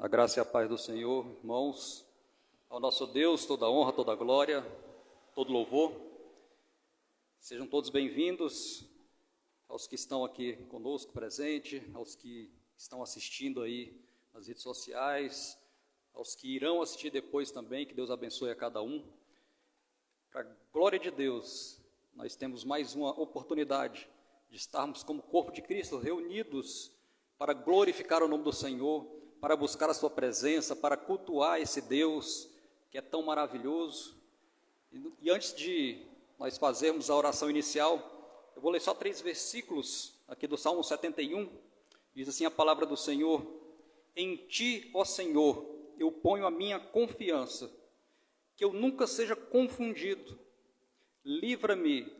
A graça e a paz do Senhor, irmãos. Ao nosso Deus, toda honra, toda glória, todo louvor. Sejam todos bem-vindos, aos que estão aqui conosco presente, aos que estão assistindo aí nas redes sociais, aos que irão assistir depois também, que Deus abençoe a cada um. Para a glória de Deus, nós temos mais uma oportunidade de estarmos como corpo de Cristo, reunidos para glorificar o nome do Senhor, para buscar a sua presença, para cultuar esse Deus que é tão maravilhoso. E antes de nós fazermos a oração inicial, eu vou ler só 3 versículos aqui do Salmo 71, diz assim a palavra do Senhor: em ti, ó Senhor, eu ponho a minha confiança, que eu nunca seja confundido. Livra-me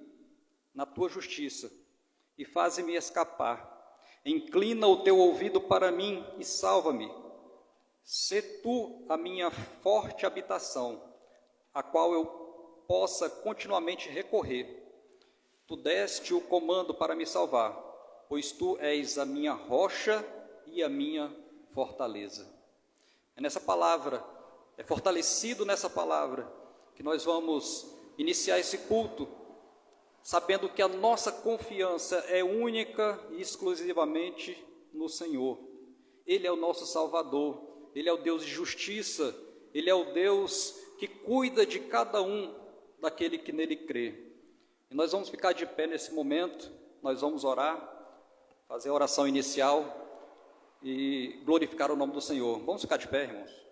na tua justiça e faze-me escapar. Inclina o teu ouvido para mim e salva-me. Sê tu a minha forte habitação, a qual eu possa continuamente recorrer. Tu deste o comando para me salvar, pois tu és a minha rocha e a minha fortaleza. É nessa palavra, é fortalecido nessa palavra, que nós vamos iniciar esse culto, sabendo que a nossa confiança é única e exclusivamente no Senhor. Ele é o nosso Salvador, Ele é o Deus de justiça, Ele é o Deus que cuida de cada um daquele que nele crê. E nós vamos ficar de pé nesse momento, nós vamos orar, fazer a oração inicial e glorificar o nome do Senhor. Vamos ficar de pé, irmãos?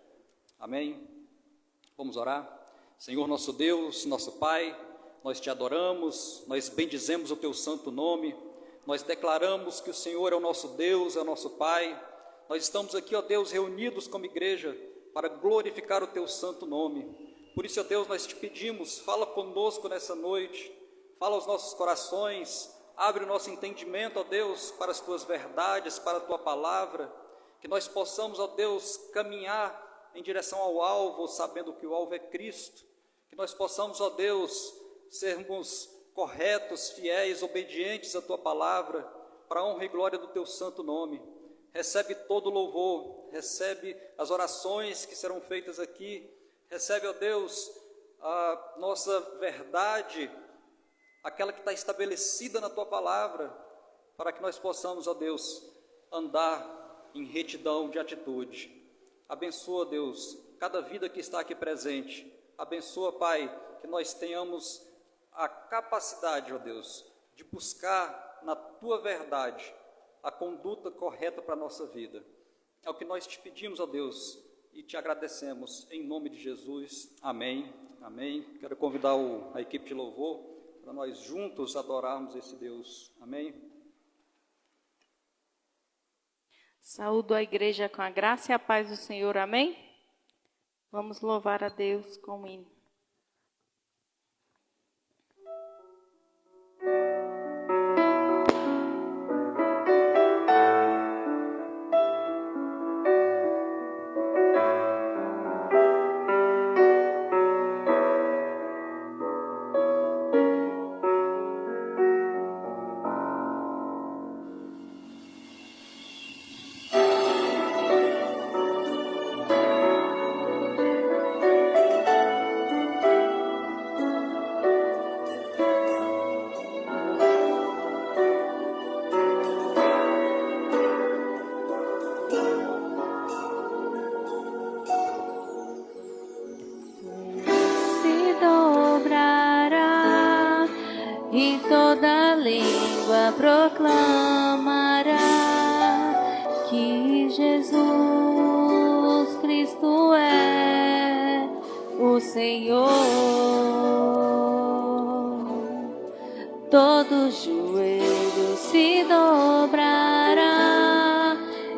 Amém? Vamos orar? Senhor nosso Deus, nosso Pai, nós te adoramos, nós bendizemos o teu santo nome, nós declaramos que o Senhor é o nosso Deus, é o nosso Pai. Nós estamos aqui, ó Deus, reunidos como igreja para glorificar o teu santo nome. Por isso, ó Deus, nós te pedimos, fala conosco nessa noite, fala aos nossos corações, abre o nosso entendimento, ó Deus, para as tuas verdades, para a tua palavra, que nós possamos, ó Deus, caminhar em direção ao alvo, sabendo que o alvo é Cristo, que nós possamos, ó Deus, sermos corretos, fiéis, obedientes à tua palavra, para a honra e glória do teu santo nome. Recebe todo o louvor, recebe as orações que serão feitas aqui, recebe, ó Deus, a nossa verdade, aquela que está estabelecida na tua palavra, para que nós possamos, ó Deus, andar em retidão de atitude. Abençoa, Deus, cada vida que está aqui presente. Abençoa, Pai, que nós tenhamos a capacidade, ó Deus, de buscar na tua verdade a conduta correta para a nossa vida. É o que nós te pedimos, ó Deus, e te agradecemos, em nome de Jesus. Amém, amém. Quero convidar a equipe de louvor para nós juntos adorarmos esse Deus. Amém. Saúdo a igreja com a graça e a paz do Senhor. Amém. Vamos louvar a Deus com o hino. Proclamará que Jesus Cristo é o Senhor. Todo joelho se dobrará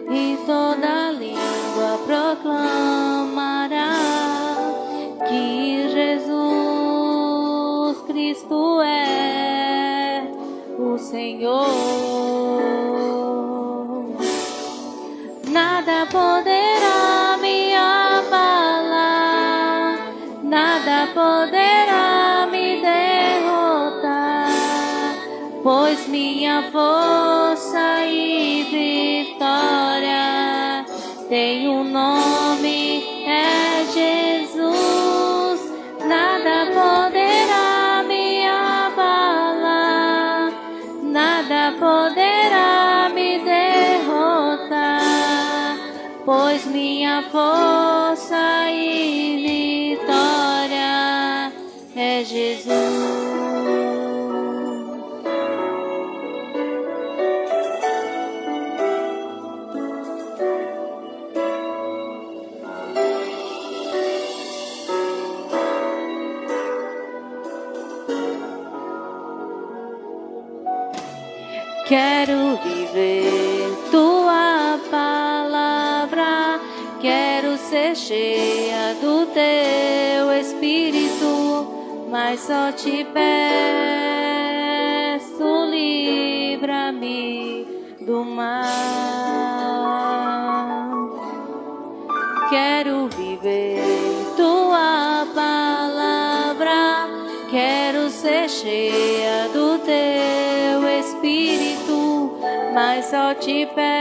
e toda língua proclamará que Jesus Cristo é o Senhor. Nada poderá me abalar, nada poderá me derrotar, pois minha força e vitória tem um nome, é Jesus. Nada poderá me abalar, nada poderá me derrotar, pois minha força e vitória é Jesus. Quero viver tua palavra, quero ser cheia do teu Espírito, mas só te peço, livra-me do mal. Quero viver tua palavra, quero ser cheia do teu Espírito, mas só te peço,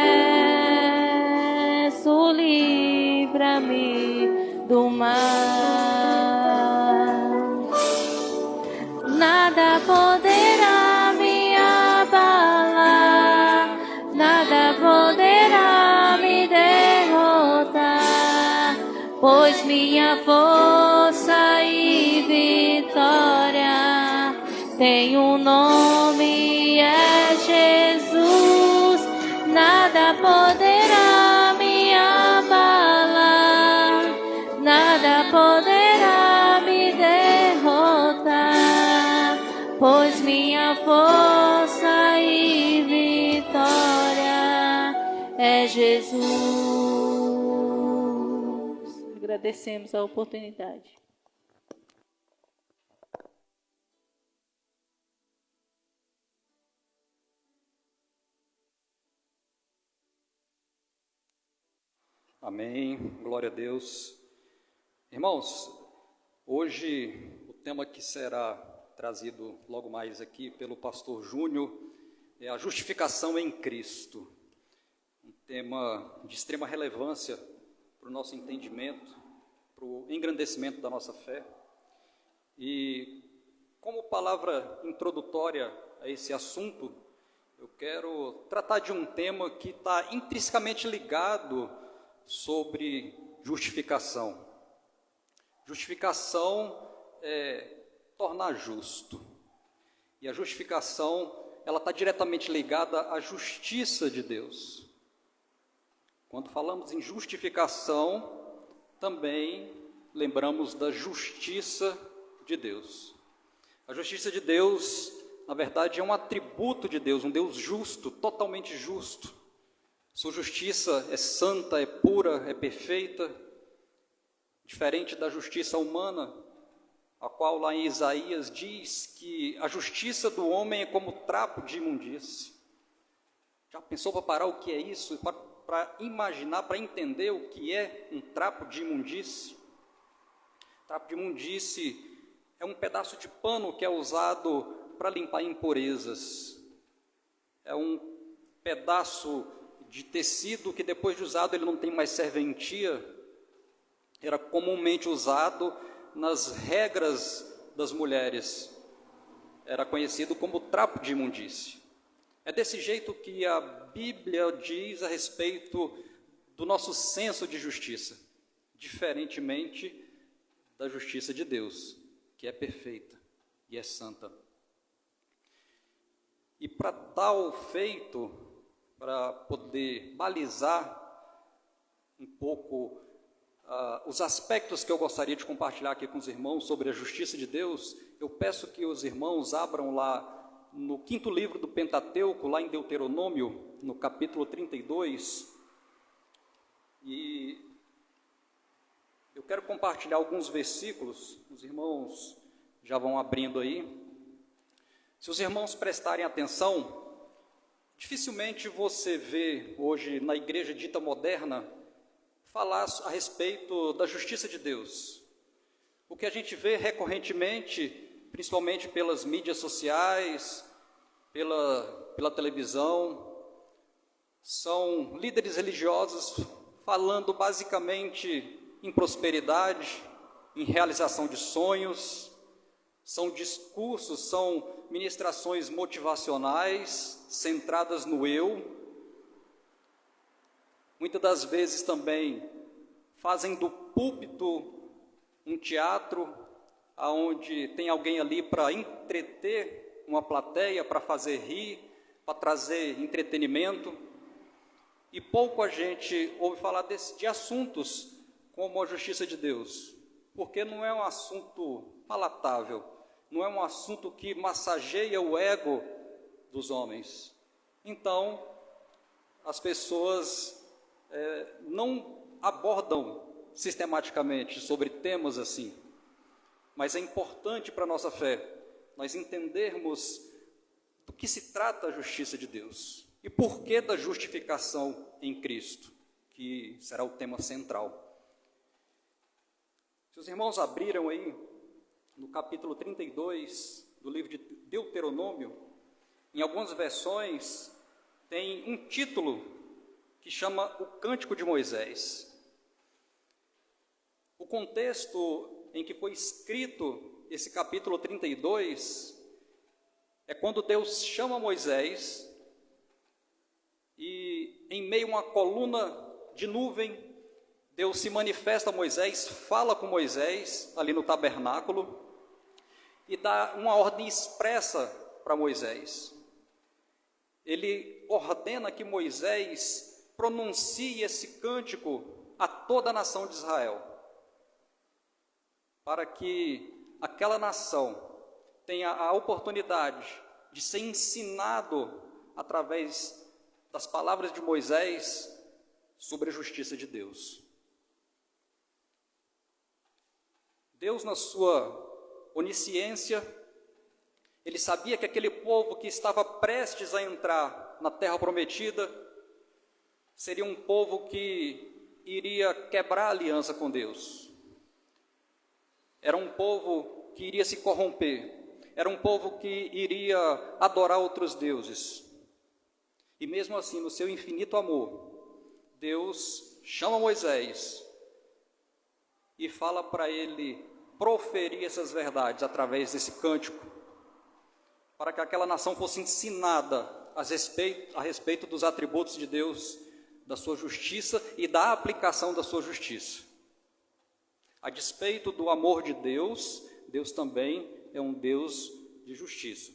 livra-me do mal. Nada poderá me abalar, nada poderá me derrotar, pois minha força e vitória tem um nome, é Jesus. Nada poderá me abalar, nada poderá me derrotar, pois minha força e vitória é Jesus. Agradecemos a oportunidade. Amém, glória a Deus. Irmãos, hoje o tema que será trazido logo mais aqui pelo pastor Júnior é a justificação em Cristo. Um tema de extrema relevância para o nosso entendimento, para o engrandecimento da nossa fé. E como palavra introdutória a esse assunto, eu quero tratar de um tema que está intrinsecamente ligado sobre justificação. Justificação é tornar justo. E a justificação, ela está diretamente ligada à justiça de Deus. Quando falamos em justificação, também lembramos da justiça de Deus. A justiça de Deus, na verdade, é um atributo de Deus, um Deus justo, totalmente justo. Sua justiça é santa, é pura, é perfeita, diferente da justiça humana, a qual lá em Isaías diz que a justiça do homem é como trapo de imundície. Já pensou para parar o que é isso? Para imaginar, para entender o que é um trapo de imundície? Trapo de imundície é um pedaço de pano que é usado para limpar impurezas. É um pedaço de tecido que depois de usado ele não tem mais serventia. Era comumente usado nas regras das mulheres. Era conhecido como trapo de imundície. É desse jeito que a Bíblia diz a respeito do nosso senso de justiça, diferentemente da justiça de Deus, que é perfeita e é santa. E para tal feito, para poder balizar um pouco os aspectos que eu gostaria de compartilhar aqui com os irmãos sobre a justiça de Deus, eu peço que os irmãos abram lá no 5º livro do Pentateuco, lá em Deuteronômio, no capítulo 32, e eu quero compartilhar alguns versículos, os irmãos já vão abrindo aí. Se os irmãos prestarem atenção, dificilmente você vê hoje na igreja dita moderna falar a respeito da justiça de Deus. O que a gente vê recorrentemente, principalmente pelas mídias sociais, pela televisão, são líderes religiosos falando basicamente em prosperidade, em realização de sonhos. São discursos, são ministrações motivacionais, centradas no eu. Muitas das vezes também fazem do púlpito um teatro, onde tem alguém ali para entreter uma plateia, para fazer rir, para trazer entretenimento. E pouco a gente ouve falar de assuntos como a justiça de Deus, porque não é um assunto palatável, não é um assunto que massageia o ego dos homens. Então, as pessoas não abordam sistematicamente sobre temas assim. Mas é importante para a nossa fé nós entendermos do que se trata a justiça de Deus e por que da justificação em Cristo, que será o tema central. Se os irmãos abriram aí no capítulo 32 do livro de Deuteronômio, em algumas versões tem um título que chama o Cântico de Moisés. O contexto em que foi escrito esse capítulo 32 é quando Deus chama Moisés e, em meio a uma coluna de nuvem, Deus se manifesta a Moisés, fala com Moisés ali no tabernáculo e dá uma ordem expressa para Moisés. Ele ordena que Moisés pronuncie esse cântico a toda a nação de Israel, para que aquela nação tenha a oportunidade de ser ensinado através das palavras de Moisés sobre a justiça de Deus. Deus, na sua onisciência, ele sabia que aquele povo que estava prestes a entrar na terra prometida seria um povo que iria quebrar a aliança com Deus. Era um povo que iria se corromper, era um povo que iria adorar outros deuses. E mesmo assim, no seu infinito amor, Deus chama Moisés e fala para ele proferir essas verdades através desse cântico, para que aquela nação fosse ensinada a respeito dos atributos de Deus, da sua justiça e da aplicação da sua justiça. A despeito do amor de Deus, Deus também é um Deus de justiça.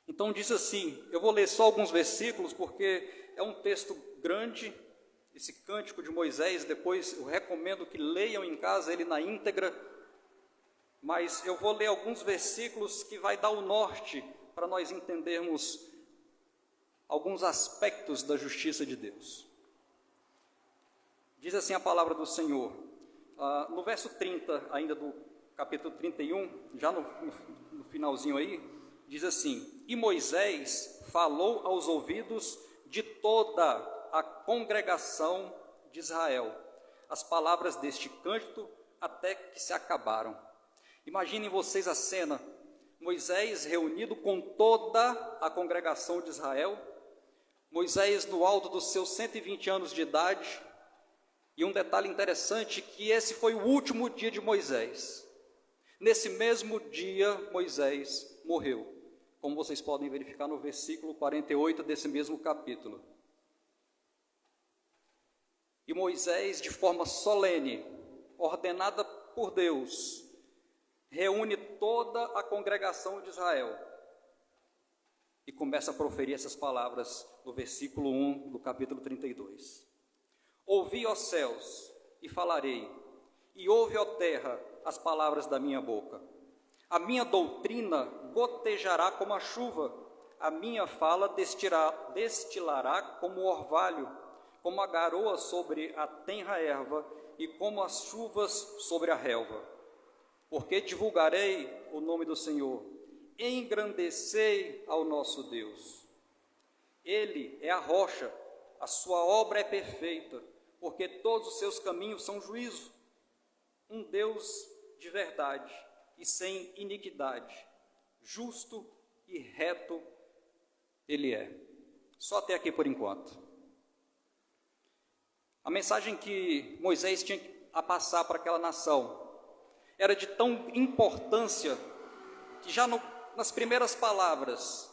Então diz assim, eu vou ler só alguns versículos, porque é um texto grande, esse cântico de Moisés. Depois eu recomendo que leiam em casa ele na íntegra, mas eu vou ler alguns versículos que vai dar o norte para nós entendermos alguns aspectos da justiça de Deus. Diz assim a palavra do Senhor, no verso 30 ainda do capítulo 31, já no finalzinho aí, diz assim: e Moisés falou aos ouvidos de toda a congregação de Israel as palavras deste cântico até que se acabaram. Imaginem vocês a cena, Moisés reunido com toda a congregação de Israel, Moisés no alto dos seus 120 anos de idade, e um detalhe interessante, que esse foi o último dia de Moisés. Nesse mesmo dia, Moisés morreu, como vocês podem verificar no versículo 48 desse mesmo capítulo. E Moisés, de forma solene, ordenada por Deus, reúne toda a congregação de Israel e começa a proferir essas palavras no versículo 1 do capítulo 32. Ouvi, ó céus, e falarei, e ouve, ó terra, as palavras da minha boca. A minha doutrina gotejará como a chuva, a minha fala destilará como o orvalho, como a garoa sobre a tenra erva e como as chuvas sobre a relva. Porque divulgarei o nome do Senhor, engrandecei ao nosso Deus. Ele é a rocha, a sua obra é perfeita, porque todos os seus caminhos são juízo. Um Deus de verdade e sem iniquidade, justo e reto Ele é. Só até aqui por enquanto. A mensagem que Moisés tinha a passar para aquela nação era de tão importância que já nas primeiras palavras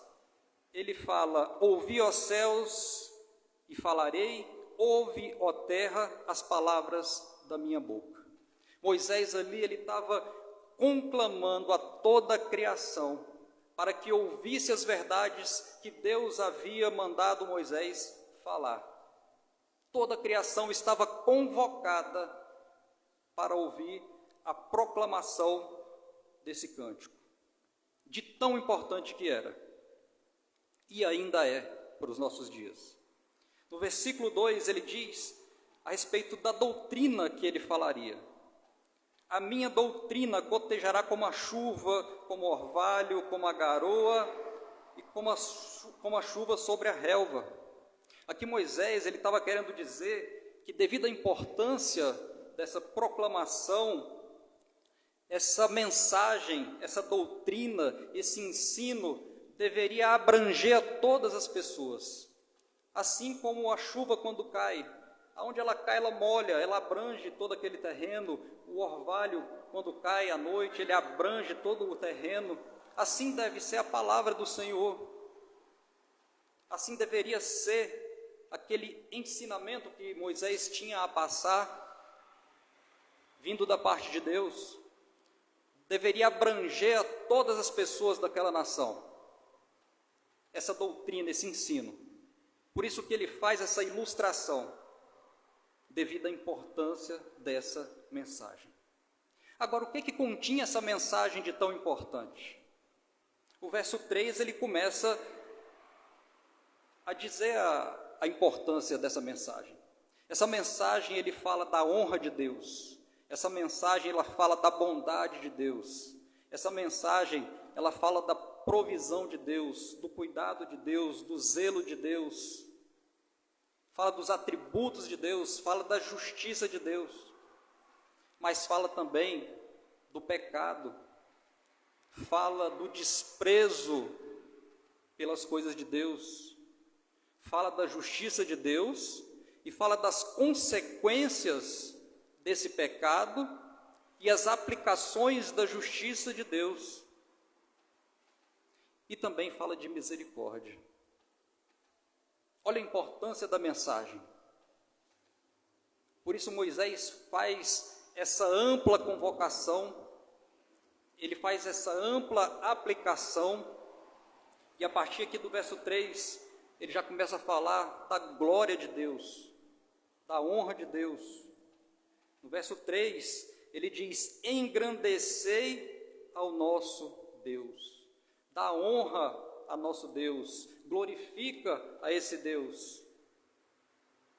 ele fala: ouvi, ó céus, e falarei, ouve, ó terra, as palavras da minha boca. Moisés ali, ele estava conclamando a toda a criação para que ouvisse as verdades que Deus havia mandado Moisés falar. Toda a criação estava convocada para ouvir a proclamação desse cântico, de tão importante que era, e ainda é para os nossos dias. No versículo 2 ele diz a respeito da doutrina que ele falaria: a minha doutrina gotejará como a chuva, como o orvalho, como a garoa e como a chuva sobre a relva. Aqui Moisés ele estava querendo dizer que, devido à importância dessa proclamação, essa mensagem, essa doutrina, esse ensino deveria abranger a todas as pessoas. Assim como a chuva, quando cai, aonde ela cai, ela molha, ela abrange todo aquele terreno. O orvalho, quando cai à noite, ele abrange todo o terreno. Assim deve ser a palavra do Senhor. Assim deveria ser aquele ensinamento que Moisés tinha a passar, vindo da parte de Deus. Deveria abranger a todas as pessoas daquela nação, essa doutrina, esse ensino. Por isso que ele faz essa ilustração, devido à importância dessa mensagem. Agora, o que continha essa mensagem de tão importante? O verso 3, ele começa a dizer a importância dessa mensagem. Essa mensagem, ele fala da honra de Deus. Essa mensagem, ela fala da bondade de Deus. Essa mensagem, ela fala da provisão de Deus, do cuidado de Deus, do zelo de Deus. Fala dos atributos de Deus, fala da justiça de Deus. Mas fala também do pecado. Fala do desprezo pelas coisas de Deus. Fala da justiça de Deus e fala das consequências desse pecado e as aplicações da justiça de Deus. E também fala de misericórdia. Olha a importância da mensagem. Por isso Moisés faz essa ampla convocação, ele faz essa ampla aplicação, e a partir aqui do verso 3, ele já começa a falar da glória de Deus, da honra de Deus. No verso 3, ele diz: engrandecei ao nosso Deus. Dá honra a nosso Deus, glorifica a esse Deus.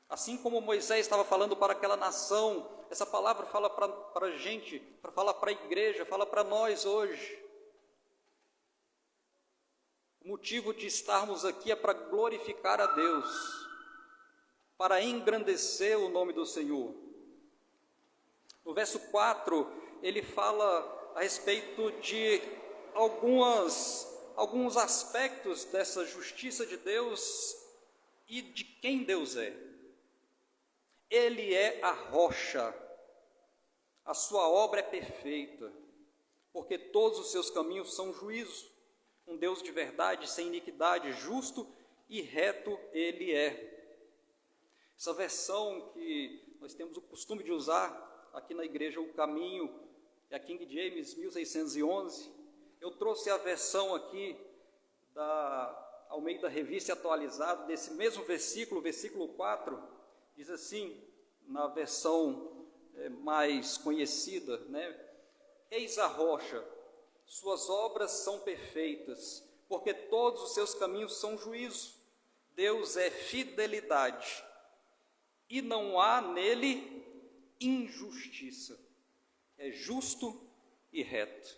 Assim como Moisés estava falando para aquela nação, essa palavra fala para a gente, fala para a igreja, fala para nós hoje. O motivo de estarmos aqui é para glorificar a Deus, para engrandecer o nome do Senhor. No verso 4, ele fala a respeito de alguns aspectos dessa justiça de Deus e de quem Deus é. Ele é a rocha, a sua obra é perfeita, porque todos os seus caminhos são juízo. Um Deus de verdade, sem iniquidade, justo e reto ele é. Essa versão que nós temos o costume de usar aqui na igreja, o Caminho, é a King James 1611. Eu trouxe a versão aqui da Almeida Revista Atualizada, desse mesmo versículo, versículo 4, diz assim, na versão mais conhecida, né? Eis a rocha, suas obras são perfeitas, porque todos os seus caminhos são juízo. Deus é fidelidade, e não há nele injustiça. É justo e reto.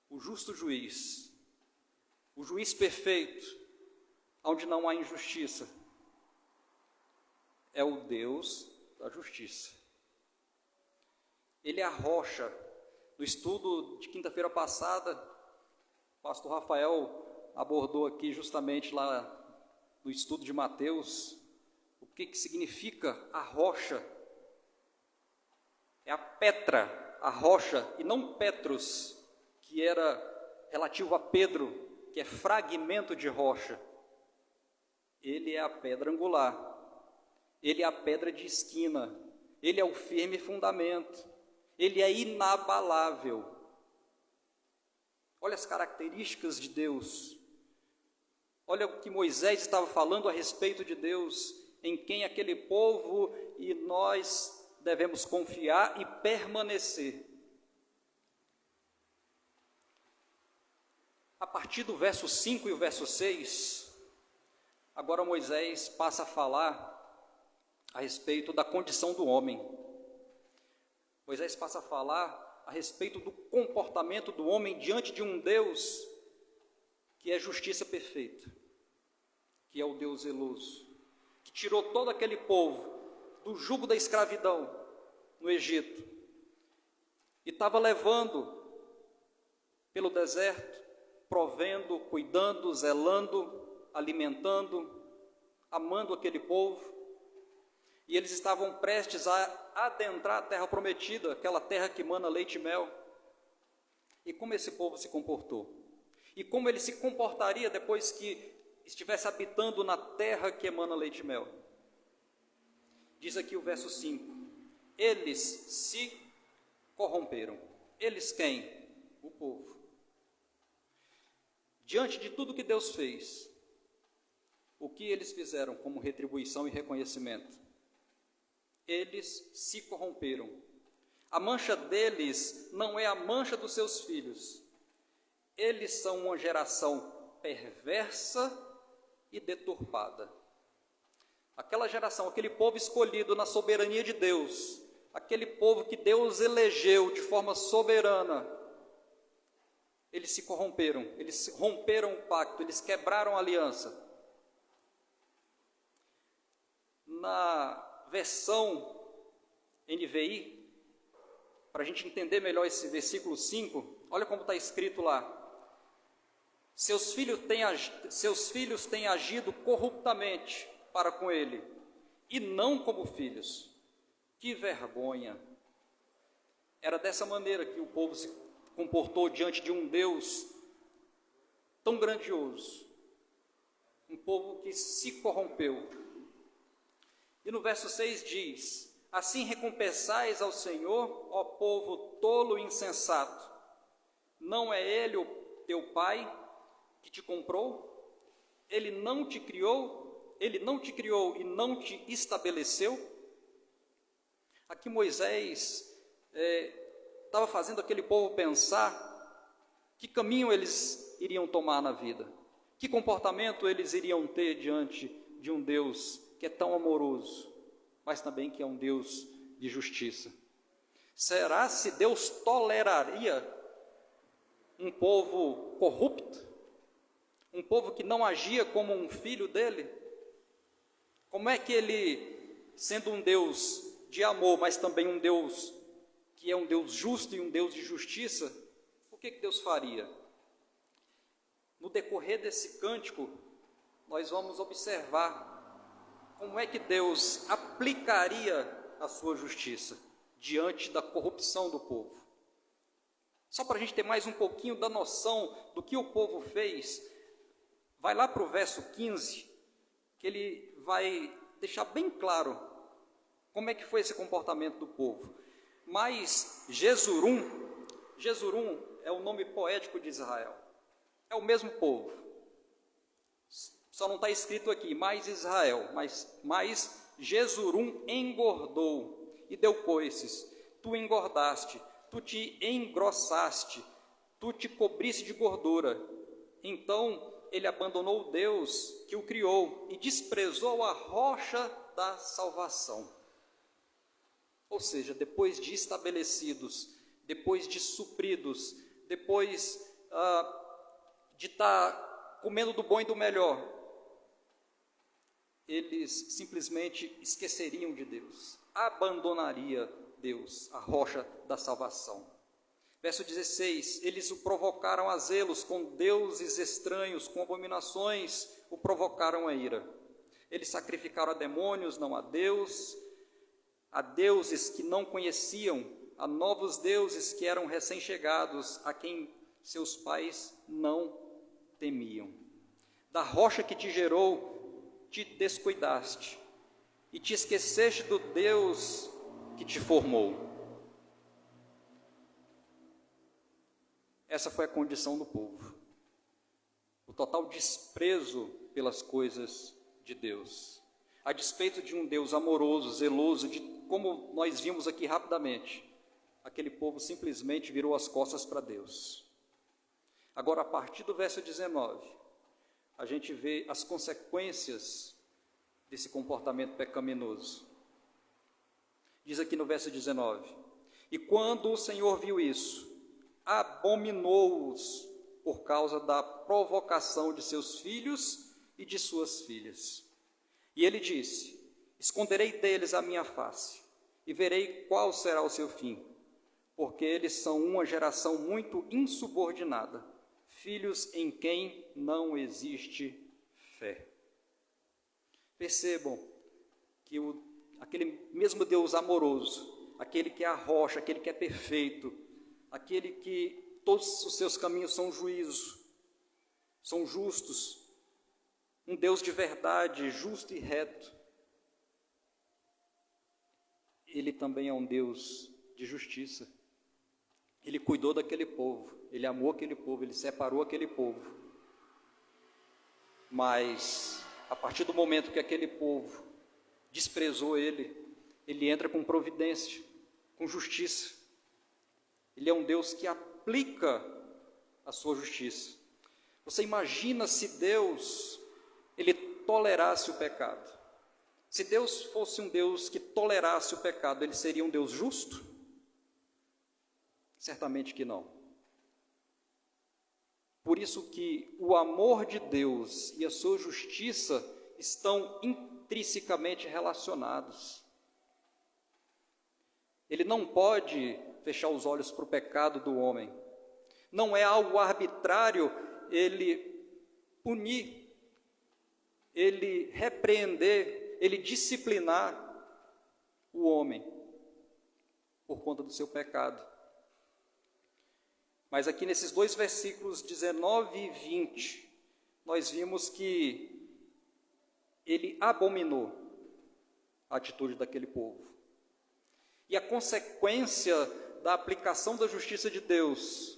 O justo juiz, o juiz perfeito, onde não há injustiça, é o Deus da justiça. Ele é a rocha. No estudo de quinta-feira passada, o pastor Rafael abordou aqui justamente lá no estudo de Mateus, o que significa a rocha. É a Petra, a rocha, e não Petros, que era relativo a Pedro, que é fragmento de rocha. Ele é a pedra angular, ele é a pedra de esquina, ele é o firme fundamento, ele é inabalável. Olha as características de Deus. Olha o que Moisés estava falando a respeito de Deus, em quem aquele povo e nós devemos confiar e permanecer. A partir do verso 5 e o verso 6, agora Moisés passa a falar a respeito da condição do homem. Moisés passa a falar a respeito do comportamento do homem diante de um Deus que é justiça perfeita, que é o Deus zeloso, que tirou todo aquele povo do jugo da escravidão no Egito e estava levando pelo deserto, provendo, cuidando, zelando, alimentando, amando aquele povo. E eles estavam prestes a adentrar a terra prometida, aquela terra que mana leite e mel. E como esse povo se comportou? E como ele se comportaria depois que estivesse habitando na terra que emana leite e mel? Diz aqui o verso 5. Eles se corromperam. Eles quem? O povo. Diante de tudo que Deus fez, o que eles fizeram como retribuição e reconhecimento? Eles se corromperam. A mancha deles não é a mancha dos seus filhos. Eles são uma geração perversa e deturpada. Aquela geração, aquele povo escolhido na soberania de Deus, aquele povo que Deus elegeu de forma soberana, eles se corromperam, eles romperam o pacto, eles quebraram a aliança. Na versão NVI, para a gente entender melhor esse versículo 5, olha como está escrito lá. Seus filhos têm agido corruptamente para com ele, e não como filhos. Que vergonha! Era dessa maneira que o povo se comportou diante de um Deus tão grandioso, um povo que se corrompeu. E no verso 6 diz: assim recompensais ao Senhor, ó povo tolo e insensato. Não é Ele o teu Pai que te comprou? Ele não te criou? Ele não te criou e não te estabeleceu? Aqui Moisés estava fazendo aquele povo pensar que caminho eles iriam tomar na vida, que comportamento eles iriam ter diante de um Deus que é tão amoroso, mas também que é um Deus de justiça. Será se Deus toleraria um povo corrupto? Um povo que não agia como um filho dele? Como é que ele, sendo um Deus de amor, mas também um Deus que é um Deus justo e um Deus de justiça, o que Deus faria? No decorrer desse cântico, nós vamos observar como é que Deus aplicaria a sua justiça diante da corrupção do povo. Só para a gente ter mais um pouquinho da noção do que o povo fez, vai lá para o verso 15, que ele vai deixar bem claro como é que foi esse comportamento do povo. Mas Jesurum é o nome poético de Israel, é o mesmo povo, só não está escrito aqui, mais Israel, mas Jesurum engordou e deu coices, tu engordaste, tu te engrossaste, tu te cobriste de gordura. Então ele abandonou o Deus que o criou e desprezou a rocha da salvação. Ou seja, depois de estabelecidos, depois de supridos, depois de estar comendo do bom e do melhor, eles simplesmente esqueceriam de Deus, abandonaria Deus, a rocha da salvação. Verso 16, eles o provocaram a zelos com deuses estranhos, com abominações, o provocaram a ira. Eles sacrificaram a demônios, não a deuses que não conheciam, a novos deuses que eram recém-chegados, a quem seus pais não temiam. Da rocha que te gerou, te descuidaste e te esqueceste do Deus que te formou. Essa foi a condição do povo. O total desprezo pelas coisas de Deus. A despeito de um Deus amoroso, zeloso, como nós vimos aqui rapidamente, aquele povo simplesmente virou as costas para Deus. Agora, a partir do verso 19, a gente vê as consequências desse comportamento pecaminoso. Diz aqui no verso 19: e quando o Senhor viu isso, abominou-os por causa da provocação de seus filhos e de suas filhas. E ele disse: esconderei deles a minha face, e verei qual será o seu fim, porque eles são uma geração muito insubordinada, filhos em quem não existe fé. Percebam que aquele mesmo Deus amoroso, aquele que é a rocha, aquele que é perfeito, aquele que todos os seus caminhos são juízo, são justos, um Deus de verdade, justo e reto, Ele também é um Deus de justiça. Ele cuidou daquele povo, Ele amou aquele povo, Ele separou aquele povo. Mas, a partir do momento que aquele povo desprezou Ele entra com providência, com justiça. Ele é um Deus que aplica a sua justiça. Você imagina se Deus, Ele tolerasse o pecado? Se Deus fosse um Deus que tolerasse o pecado, Ele seria um Deus justo? Certamente que não. Por isso que o amor de Deus e a sua justiça estão intrinsecamente relacionados. Ele não pode fechar os olhos para o pecado do homem. Não é algo arbitrário Ele punir, Ele repreender, Ele disciplinar o homem por conta do seu pecado. Mas aqui nesses dois versículos 19 e 20, nós vimos que Ele abominou a atitude daquele povo. E a consequência da aplicação da justiça de Deus,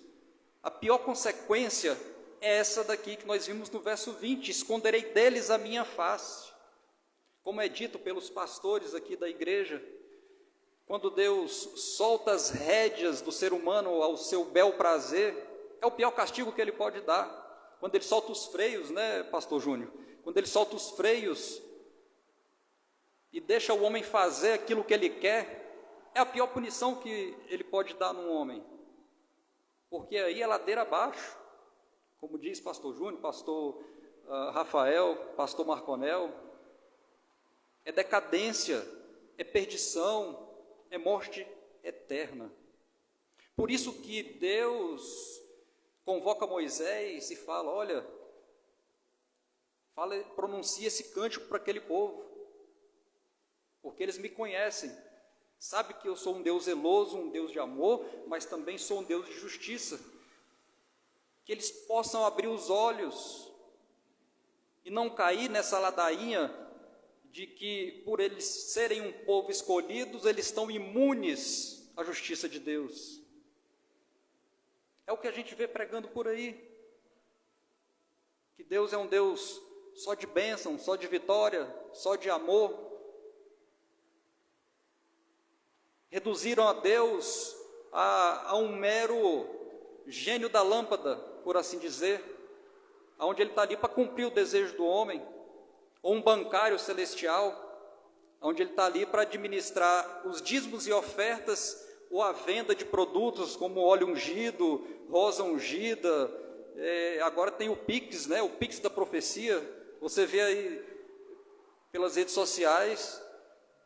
a pior consequência é essa daqui que nós vimos no verso 20: esconderei deles a minha face. Como é dito pelos pastores aqui da igreja, quando Deus solta as rédeas do ser humano ao seu bel prazer, é o pior castigo que Ele pode dar. Quando Ele solta os freios, né, pastor Júnior? Quando Ele solta os freios e deixa o homem fazer aquilo que ele quer, é a pior punição que Ele pode dar num homem. Porque aí é ladeira abaixo, como diz pastor Júnior, pastor Rafael, pastor Marconel, é decadência, é perdição, é morte eterna. Por isso que Deus convoca Moisés e fala: olha, pronuncia esse cântico para aquele povo, porque eles me conhecem, sabe que eu sou um Deus zeloso, um Deus de amor, mas também sou um Deus de justiça. Que eles possam abrir os olhos e não cair nessa ladainha de que, por eles serem um povo escolhido, eles estão imunes à justiça de Deus. É o que a gente vê pregando por aí, que Deus é um Deus só de bênção, só de vitória, só de amor. Reduziram a Deus a um mero gênio da lâmpada, por assim dizer, onde Ele está ali para cumprir o desejo do homem, ou um bancário celestial, onde ele está ali para administrar os dízimos e ofertas, ou a venda de produtos como óleo ungido, rosa ungida, agora tem o Pix, né? O Pix da profecia. Você vê aí pelas redes sociais,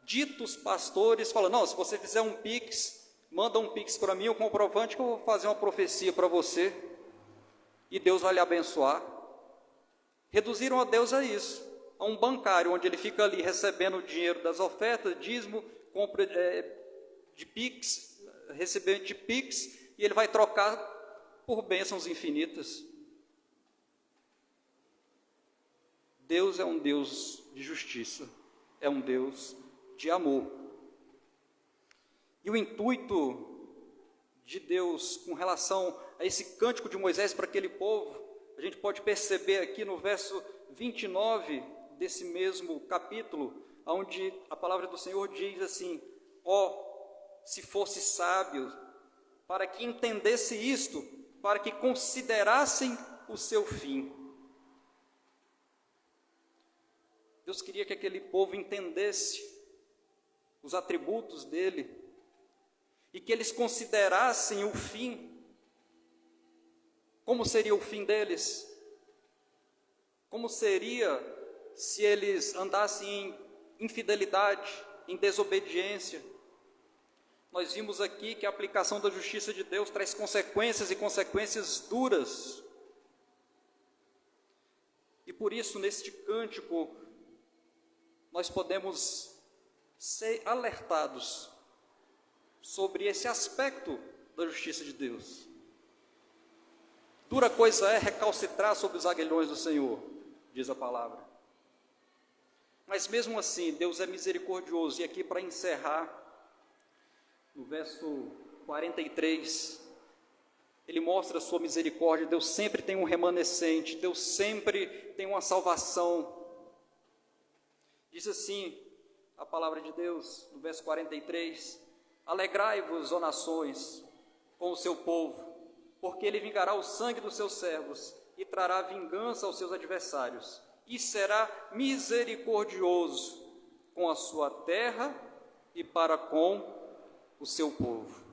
ditos pastores falando: não, se você fizer um Pix, manda um Pix para mim, o comprovante que eu vou fazer uma profecia para você, e Deus vai lhe abençoar. Reduziram a Deus a isso, a um bancário, onde ele fica ali recebendo o dinheiro das ofertas, dízimo, compra de Pix, recebimento de Pix, e ele vai trocar por bênçãos infinitas. Deus é um Deus de justiça, é um Deus de amor. E o intuito de Deus com relação a esse cântico de Moisés para aquele povo, a gente pode perceber aqui no verso 29 desse mesmo capítulo, onde a palavra do Senhor diz assim: se fosse sábio, para que entendesse isto, para que considerassem o seu fim. Deus queria que aquele povo entendesse os atributos dele, e que eles considerassem o fim. Como seria o fim deles? Como seria se eles andassem em infidelidade, em desobediência? Nós vimos aqui que a aplicação da justiça de Deus traz consequências e consequências duras. E por isso, neste cântico, nós podemos ser alertados sobre esse aspecto da justiça de Deus. Dura coisa é recalcitrar sobre os aguilhões do Senhor, diz a palavra. Mas mesmo assim, Deus é misericordioso. E aqui para encerrar, no verso 43, ele mostra a sua misericórdia. Deus sempre tem um remanescente, Deus sempre tem uma salvação. Diz assim a palavra de Deus, no verso 43: alegrai-vos, ó nações, com o seu povo, porque ele vingará o sangue dos seus servos e trará vingança aos seus adversários, e será misericordioso com a sua terra e para com o seu povo.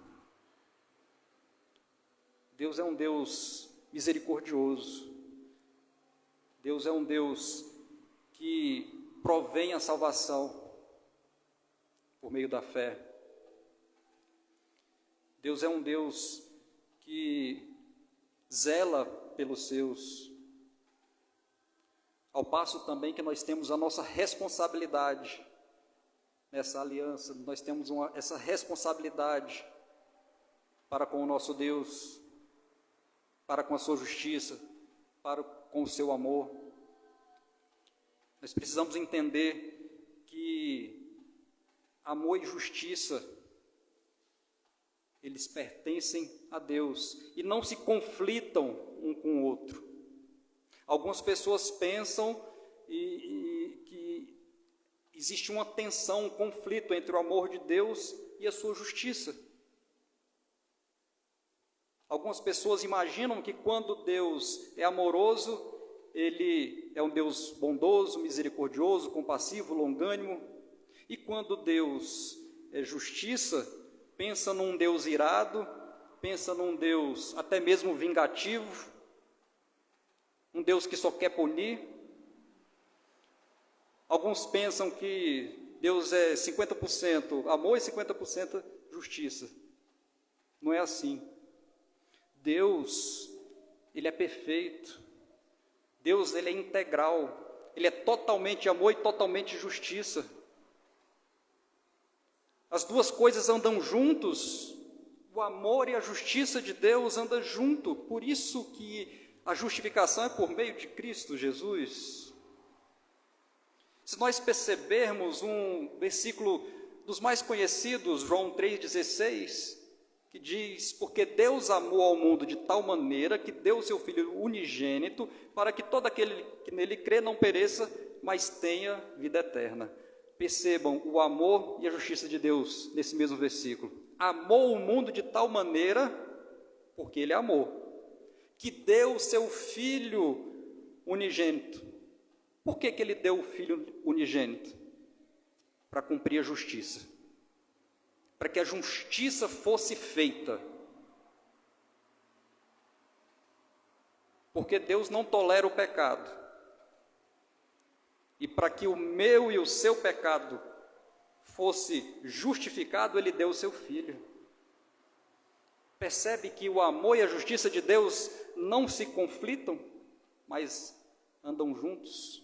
Deus é um Deus misericordioso. Deus é um Deus que provém a salvação por meio da fé. Deus é um Deus que zela pelos seus, ao passo também que nós temos a nossa responsabilidade nessa aliança. Nós temos essa responsabilidade para com o nosso Deus, para com a sua justiça, para com o seu amor. Nós precisamos entender que amor e justiça, eles pertencem a Deus e não se conflitam um com o outro. Algumas pessoas pensam que existe uma tensão, um conflito entre o amor de Deus e a sua justiça. Algumas pessoas imaginam que quando Deus é amoroso, Ele é um Deus bondoso, misericordioso, compassivo, longânimo. E quando Deus é justiça, pensa num Deus irado, pensa num Deus até mesmo vingativo, um Deus que só quer punir. Alguns pensam que Deus é 50% amor e 50% justiça. Não é assim. Deus, Ele é perfeito. Deus, Ele é integral. Ele é totalmente amor e totalmente justiça. As duas coisas andam juntos. O amor e a justiça de Deus andam junto. Por isso que a justificação é por meio de Cristo Jesus. Se nós percebermos um versículo dos mais conhecidos, João 3,16, que diz: porque Deus amou ao mundo de tal maneira que deu o seu Filho unigênito, para que todo aquele que nele crê não pereça, mas tenha vida eterna. Percebam o amor e a justiça de Deus nesse mesmo versículo. Amou o mundo de tal maneira, porque Ele amou, que deu o seu Filho unigênito. Por que Ele deu o Filho unigênito? Para cumprir a justiça. Para que a justiça fosse feita. Porque Deus não tolera o pecado. E para que o meu e o seu pecado fosse justificado, Ele deu o seu Filho. Percebe que o amor e a justiça de Deus não se conflitam, mas andam juntos.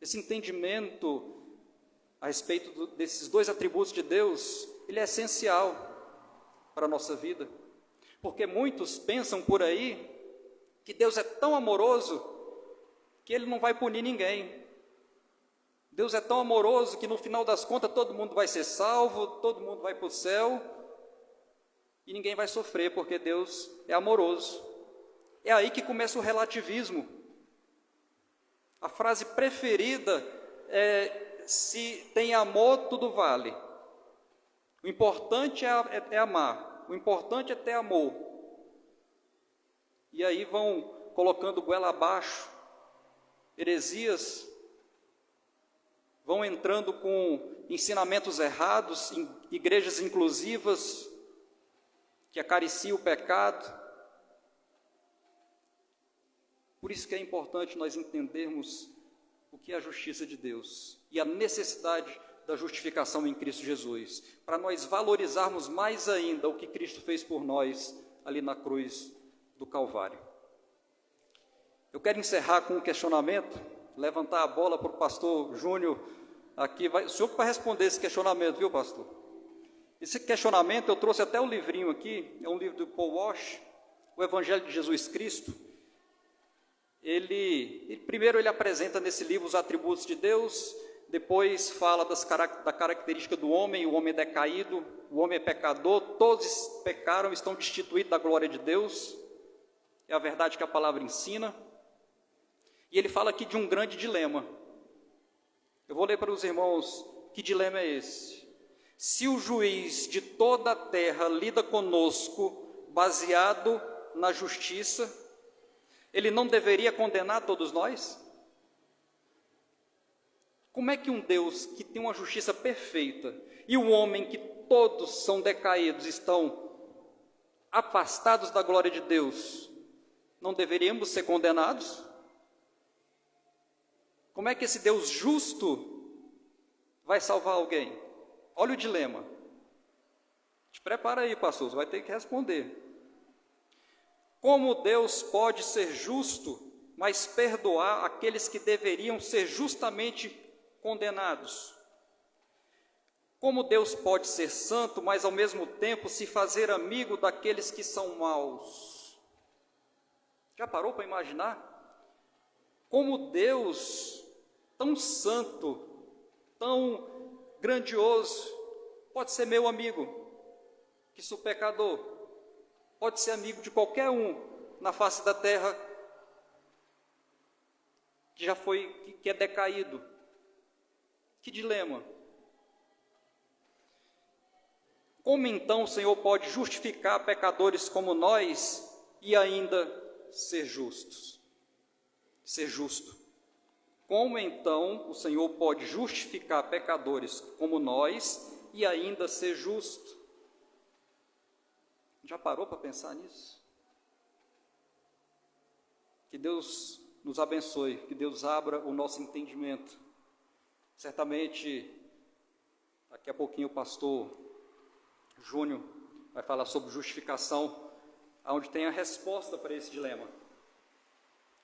Esse entendimento a respeito desses dois atributos de Deus, ele é essencial para a nossa vida. Porque muitos pensam por aí que Deus é tão amoroso que Ele não vai punir ninguém. Deus é tão amoroso que no final das contas todo mundo vai ser salvo, todo mundo vai para o céu e ninguém vai sofrer, porque Deus é amoroso. É aí que começa o relativismo. A frase preferida é: se tem amor, tudo vale. O importante é amar, o importante é ter amor. E aí vão colocando goela abaixo heresias, vão entrando com ensinamentos errados, em igrejas inclusivas, que acariciam o pecado. Por isso que é importante nós entendermos o que é a justiça de Deus e a necessidade da justificação em Cristo Jesus, para nós valorizarmos mais ainda o que Cristo fez por nós ali na cruz do Calvário. Eu quero encerrar com um questionamento, levantar a bola para o pastor Júnior aqui. O senhor que vai responder esse questionamento, viu, pastor? Esse questionamento, eu trouxe até o livrinho aqui, é um livro do Paul Walsh, o Evangelho de Jesus Cristo. Primeiro ele apresenta nesse livro os atributos de Deus, depois fala da característica do homem, o homem é decaído, o homem é pecador, todos pecaram, estão destituídos da glória de Deus, é a verdade que a palavra ensina. E ele fala aqui de um grande dilema. Eu vou ler para os irmãos que dilema é esse. Se o juiz de toda a terra lida conosco baseado na justiça, ele não deveria condenar todos nós? Como é que um Deus que tem uma justiça perfeita e o homem que todos são decaídos, estão afastados da glória de Deus, não deveríamos ser condenados? Como é que esse Deus justo vai salvar alguém? Olha o dilema. Te prepara aí, pastor, você vai ter que responder. Como Deus pode ser justo, mas perdoar aqueles que deveriam ser justamente condenados? Como Deus pode ser santo, mas ao mesmo tempo se fazer amigo daqueles que são maus? Já parou para imaginar? Como Deus, tão santo, tão grandioso, pode ser meu amigo, que sou pecador, pode ser amigo de qualquer um na face da terra que é decaído. Que dilema. Como então o Senhor pode justificar pecadores como nós e ainda ser justos? Ser justo. Como então o Senhor pode justificar pecadores como nós e ainda ser justo? Já parou para pensar nisso? Que Deus nos abençoe, que Deus abra o nosso entendimento. Certamente, daqui a pouquinho o pastor Júnior vai falar sobre justificação, onde tem a resposta para esse dilema.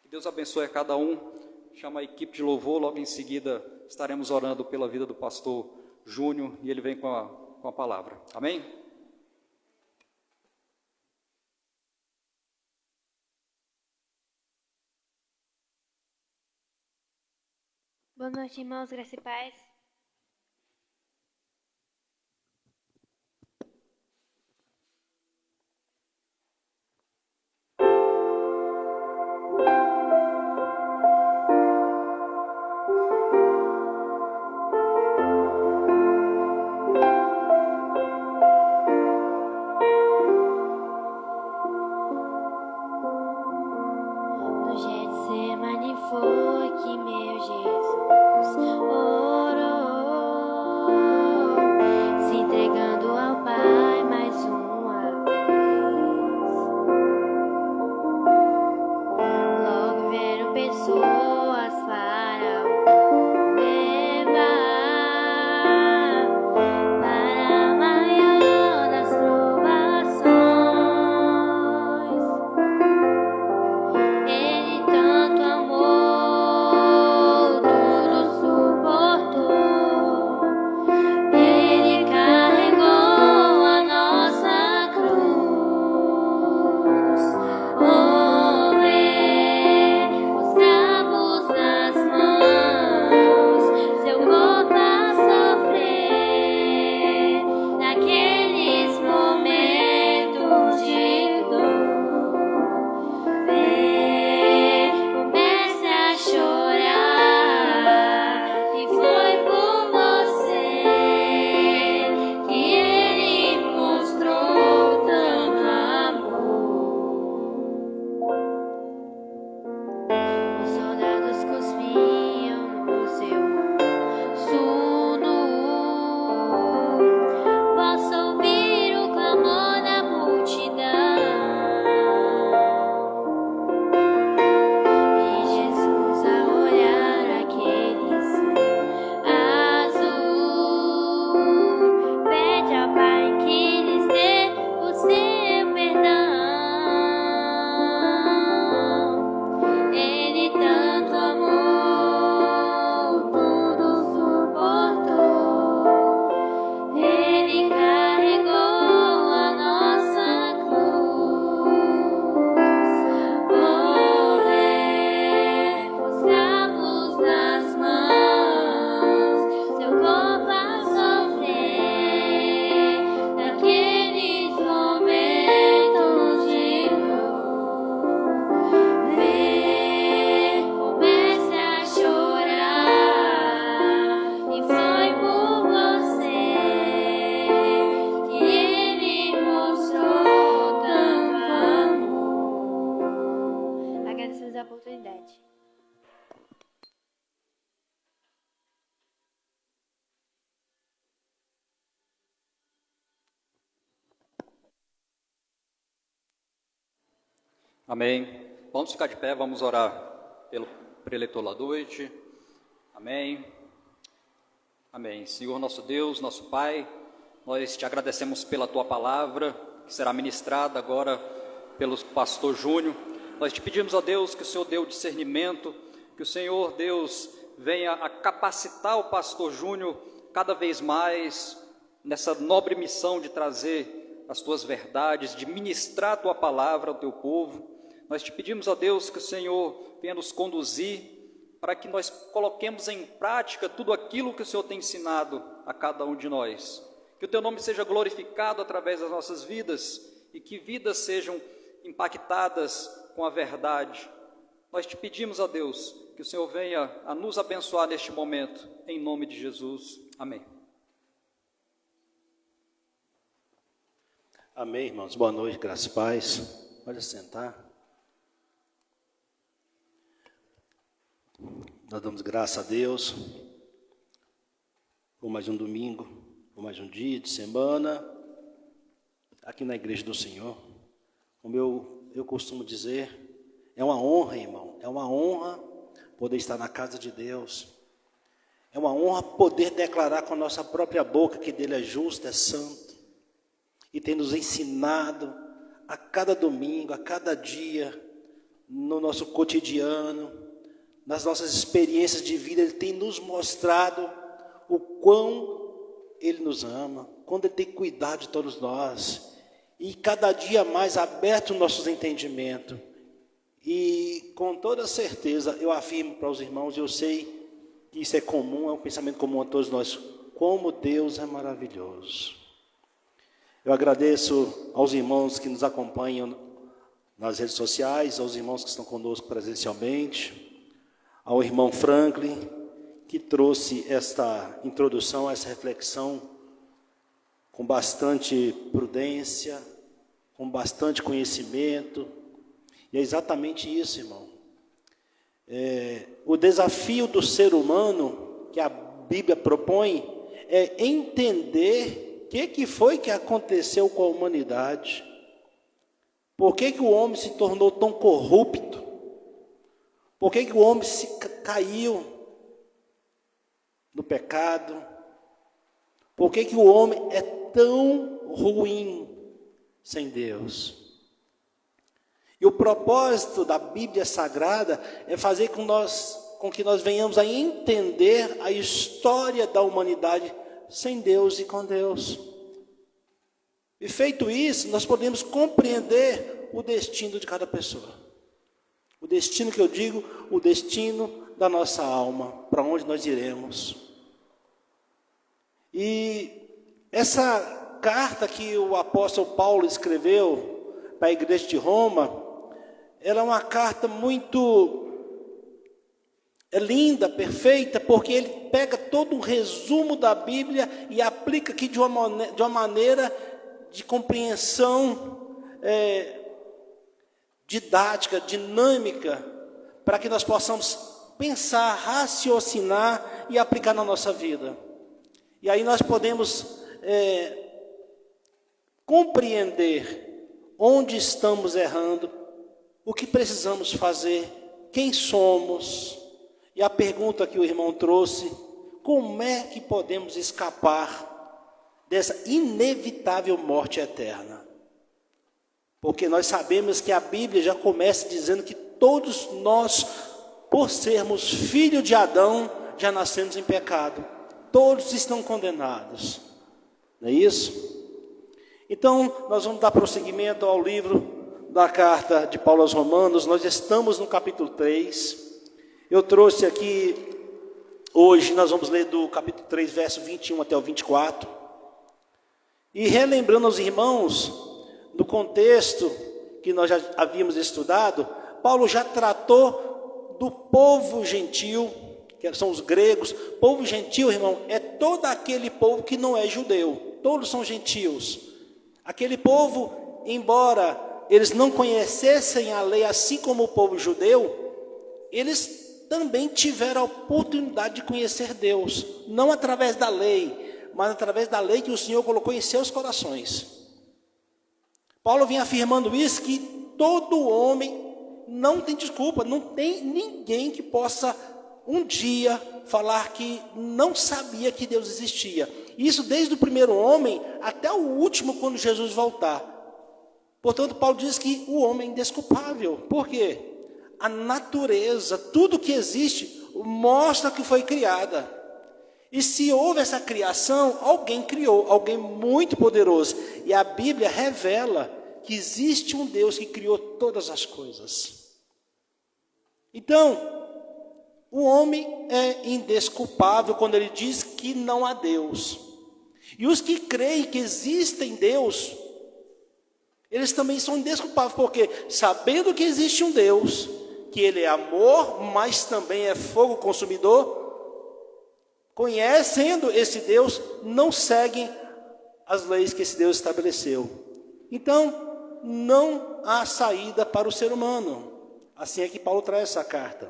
Que Deus abençoe a cada um. Chama a equipe de louvor, logo em seguida estaremos orando pela vida do pastor Júnior e ele vem com a palavra. Amém? Boa noite, irmãos, graça e paz. No Getsemane foi que meu Jesus orou. Amém. Vamos ficar de pé, vamos orar pelo preletor lá noite. Amém. Amém. Senhor nosso Deus, nosso Pai, nós te agradecemos pela tua palavra, que será ministrada agora pelo pastor Júnior. Nós te pedimos, ó Deus, que o Senhor dê o discernimento, que o Senhor, Deus, venha a capacitar o pastor Júnior cada vez mais nessa nobre missão de trazer as tuas verdades, de ministrar a tua palavra ao teu povo. Nós te pedimos, ó Deus, que o Senhor venha nos conduzir para que nós coloquemos em prática tudo aquilo que o Senhor tem ensinado a cada um de nós. Que o teu nome seja glorificado através das nossas vidas e que vidas sejam impactadas com a verdade. Nós te pedimos, ó Deus, que o Senhor venha a nos abençoar neste momento, em nome de Jesus. Amém. Amém, irmãos. Boa noite, graças e paz. Pode sentar. Nós damos graças a Deus por mais um domingo, por mais um dia de semana, aqui na igreja do Senhor. Como eu costumo dizer, é uma honra, irmão, é uma honra poder estar na casa de Deus. É uma honra poder declarar com a nossa própria boca que dele é justo, é santo. E tem nos ensinado a cada domingo, a cada dia, no nosso cotidiano, nas nossas experiências de vida, ele tem nos mostrado o quão ele nos ama, quando ele tem cuidado de todos nós, e cada dia mais aberto os nossos entendimentos. E com toda certeza eu afirmo para os irmãos, eu sei que isso é comum, é um pensamento comum a todos nós, como Deus é maravilhoso. Eu agradeço aos irmãos que nos acompanham nas redes sociais, aos irmãos que estão conosco presencialmente, ao irmão Franklin, que trouxe esta introdução, essa reflexão com bastante prudência, com bastante conhecimento. E é exatamente isso, irmão. O desafio do ser humano que a Bíblia propõe é entender o que foi que aconteceu com a humanidade. Por que o homem se tornou tão corrupto? Por que o homem se caiu no pecado? Por que o homem é tão ruim sem Deus? E o propósito da Bíblia Sagrada é fazer com que nós venhamos a entender a história da humanidade sem Deus e com Deus. E feito isso, nós podemos compreender o destino de cada pessoa. O destino que eu digo, o destino da nossa alma, para onde nós iremos. E essa carta que o apóstolo Paulo escreveu para a igreja de Roma, ela é uma carta muito linda, perfeita, porque ele pega todo o resumo da Bíblia e aplica aqui de uma maneira de compreensão didática, dinâmica, para que nós possamos pensar, raciocinar e aplicar na nossa vida. E aí nós podemos compreender onde estamos errando, o que precisamos fazer, quem somos. E a pergunta que o irmão trouxe, como é que podemos escapar dessa inevitável morte eterna? Porque nós sabemos que a Bíblia já começa dizendo que todos nós, por sermos filhos de Adão, já nascemos em pecado. Todos estão condenados. Não é isso? Então, nós vamos dar prosseguimento ao livro da carta de Paulo aos Romanos. Nós estamos no capítulo 3. Eu trouxe aqui, hoje nós vamos ler do capítulo 3, verso 21 até o 24. E relembrando aos irmãos, no contexto que nós já havíamos estudado, Paulo já tratou do povo gentil, que são os gregos. Povo gentil, irmão, é todo aquele povo que não é judeu. Todos são gentios. Aquele povo, embora eles não conhecessem a lei, assim como o povo judeu, eles também tiveram a oportunidade de conhecer Deus. Não através da lei, mas através da lei que o Senhor colocou em seus corações. Paulo vem afirmando isso, que todo homem não tem desculpa, não tem ninguém que possa um dia falar que não sabia que Deus existia. Isso desde o primeiro homem até o último, quando Jesus voltar. Portanto, Paulo diz que o homem é indesculpável. Por quê? A natureza, tudo que existe, mostra que foi criada. E se houve essa criação, alguém criou, alguém muito poderoso. E a Bíblia revela que existe um Deus que criou todas as coisas. Então, o homem é indesculpável quando ele diz que não há Deus. E os que creem que existe Deus, eles também são indesculpáveis, porque sabendo que existe um Deus, que Ele é amor, mas também é fogo consumidor, conhecendo esse Deus, não seguem as leis que esse Deus estabeleceu. Então, não há saída para o ser humano. Assim é que Paulo traz essa carta.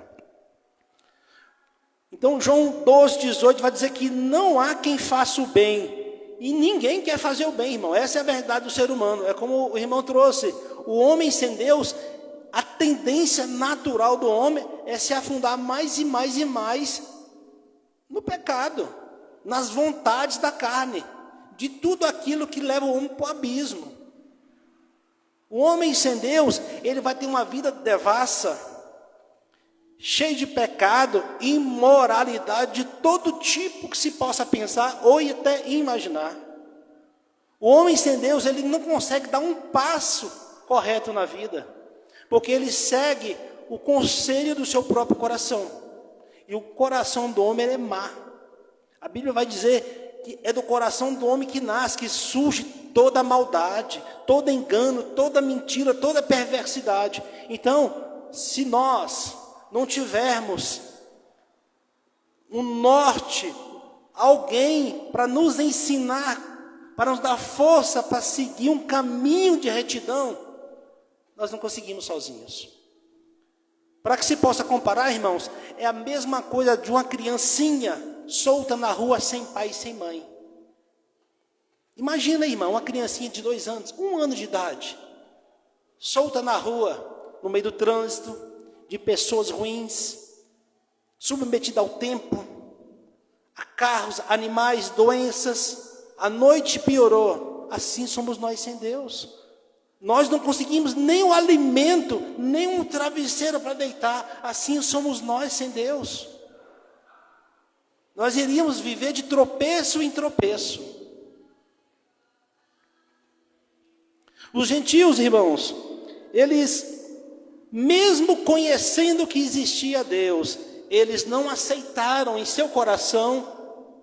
Então, João 12:18 vai dizer que não há quem faça o bem. E ninguém quer fazer o bem, irmão. Essa é a verdade do ser humano. É como o irmão trouxe. O homem sem Deus, a tendência natural do homem é se afundar mais e mais e mais no pecado, nas vontades da carne, de tudo aquilo que leva o homem para o abismo. O homem sem Deus, ele vai ter uma vida devassa, cheia de pecado, imoralidade de todo tipo que se possa pensar ou até imaginar. O homem sem Deus, ele não consegue dar um passo correto na vida, porque ele segue o conselho do seu próprio coração. E o coração do homem é má. A Bíblia vai dizer que é do coração do homem que nasce, que surge toda maldade, todo engano, toda mentira, toda perversidade. Então, se nós não tivermos um norte, alguém para nos ensinar, para nos dar força para seguir um caminho de retidão, nós não conseguimos sozinhos. Para que se possa comparar, irmãos, é a mesma coisa de uma criancinha solta na rua sem pai e sem mãe. Imagina, irmão, uma criancinha de 2 anos, 1 ano de idade, solta na rua, no meio do trânsito, de pessoas ruins, submetida ao tempo, a carros, animais, doenças. A noite piorou. Assim somos nós sem Deus. Nós não conseguimos nem o alimento, nem um travesseiro para deitar. Assim somos nós sem Deus. Nós iríamos viver de tropeço em tropeço. Os gentios, irmãos, eles, mesmo conhecendo que existia Deus, eles não aceitaram em seu coração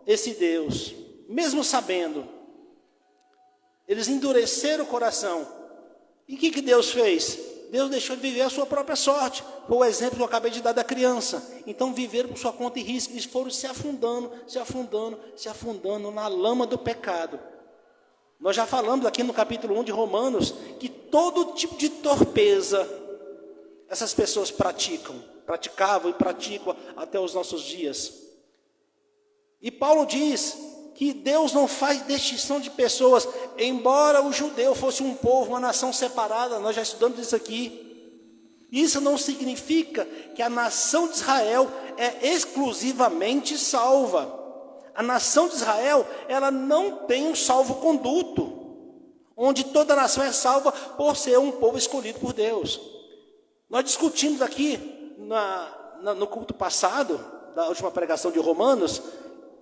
esse Deus. Mesmo sabendo, eles endureceram o coração. E o que Deus fez? Deus deixou de viver a sua própria sorte. Foi o exemplo que eu acabei de dar da criança. Então viveram por sua conta e risco. Eles foram se afundando, se afundando, se afundando na lama do pecado. Nós já falamos aqui no capítulo 1 de Romanos que todo tipo de torpeza essas pessoas praticavam e praticam até os nossos dias. E Paulo diz que Deus não faz distinção de pessoas, embora o judeu fosse um povo, uma nação separada. Nós já estudamos isso aqui. Isso não significa que a nação de Israel é exclusivamente salva. A nação de Israel, ela não tem um salvo-conduto, onde toda nação é salva por ser um povo escolhido por Deus. Nós discutimos aqui no culto passado, da última pregação de Romanos,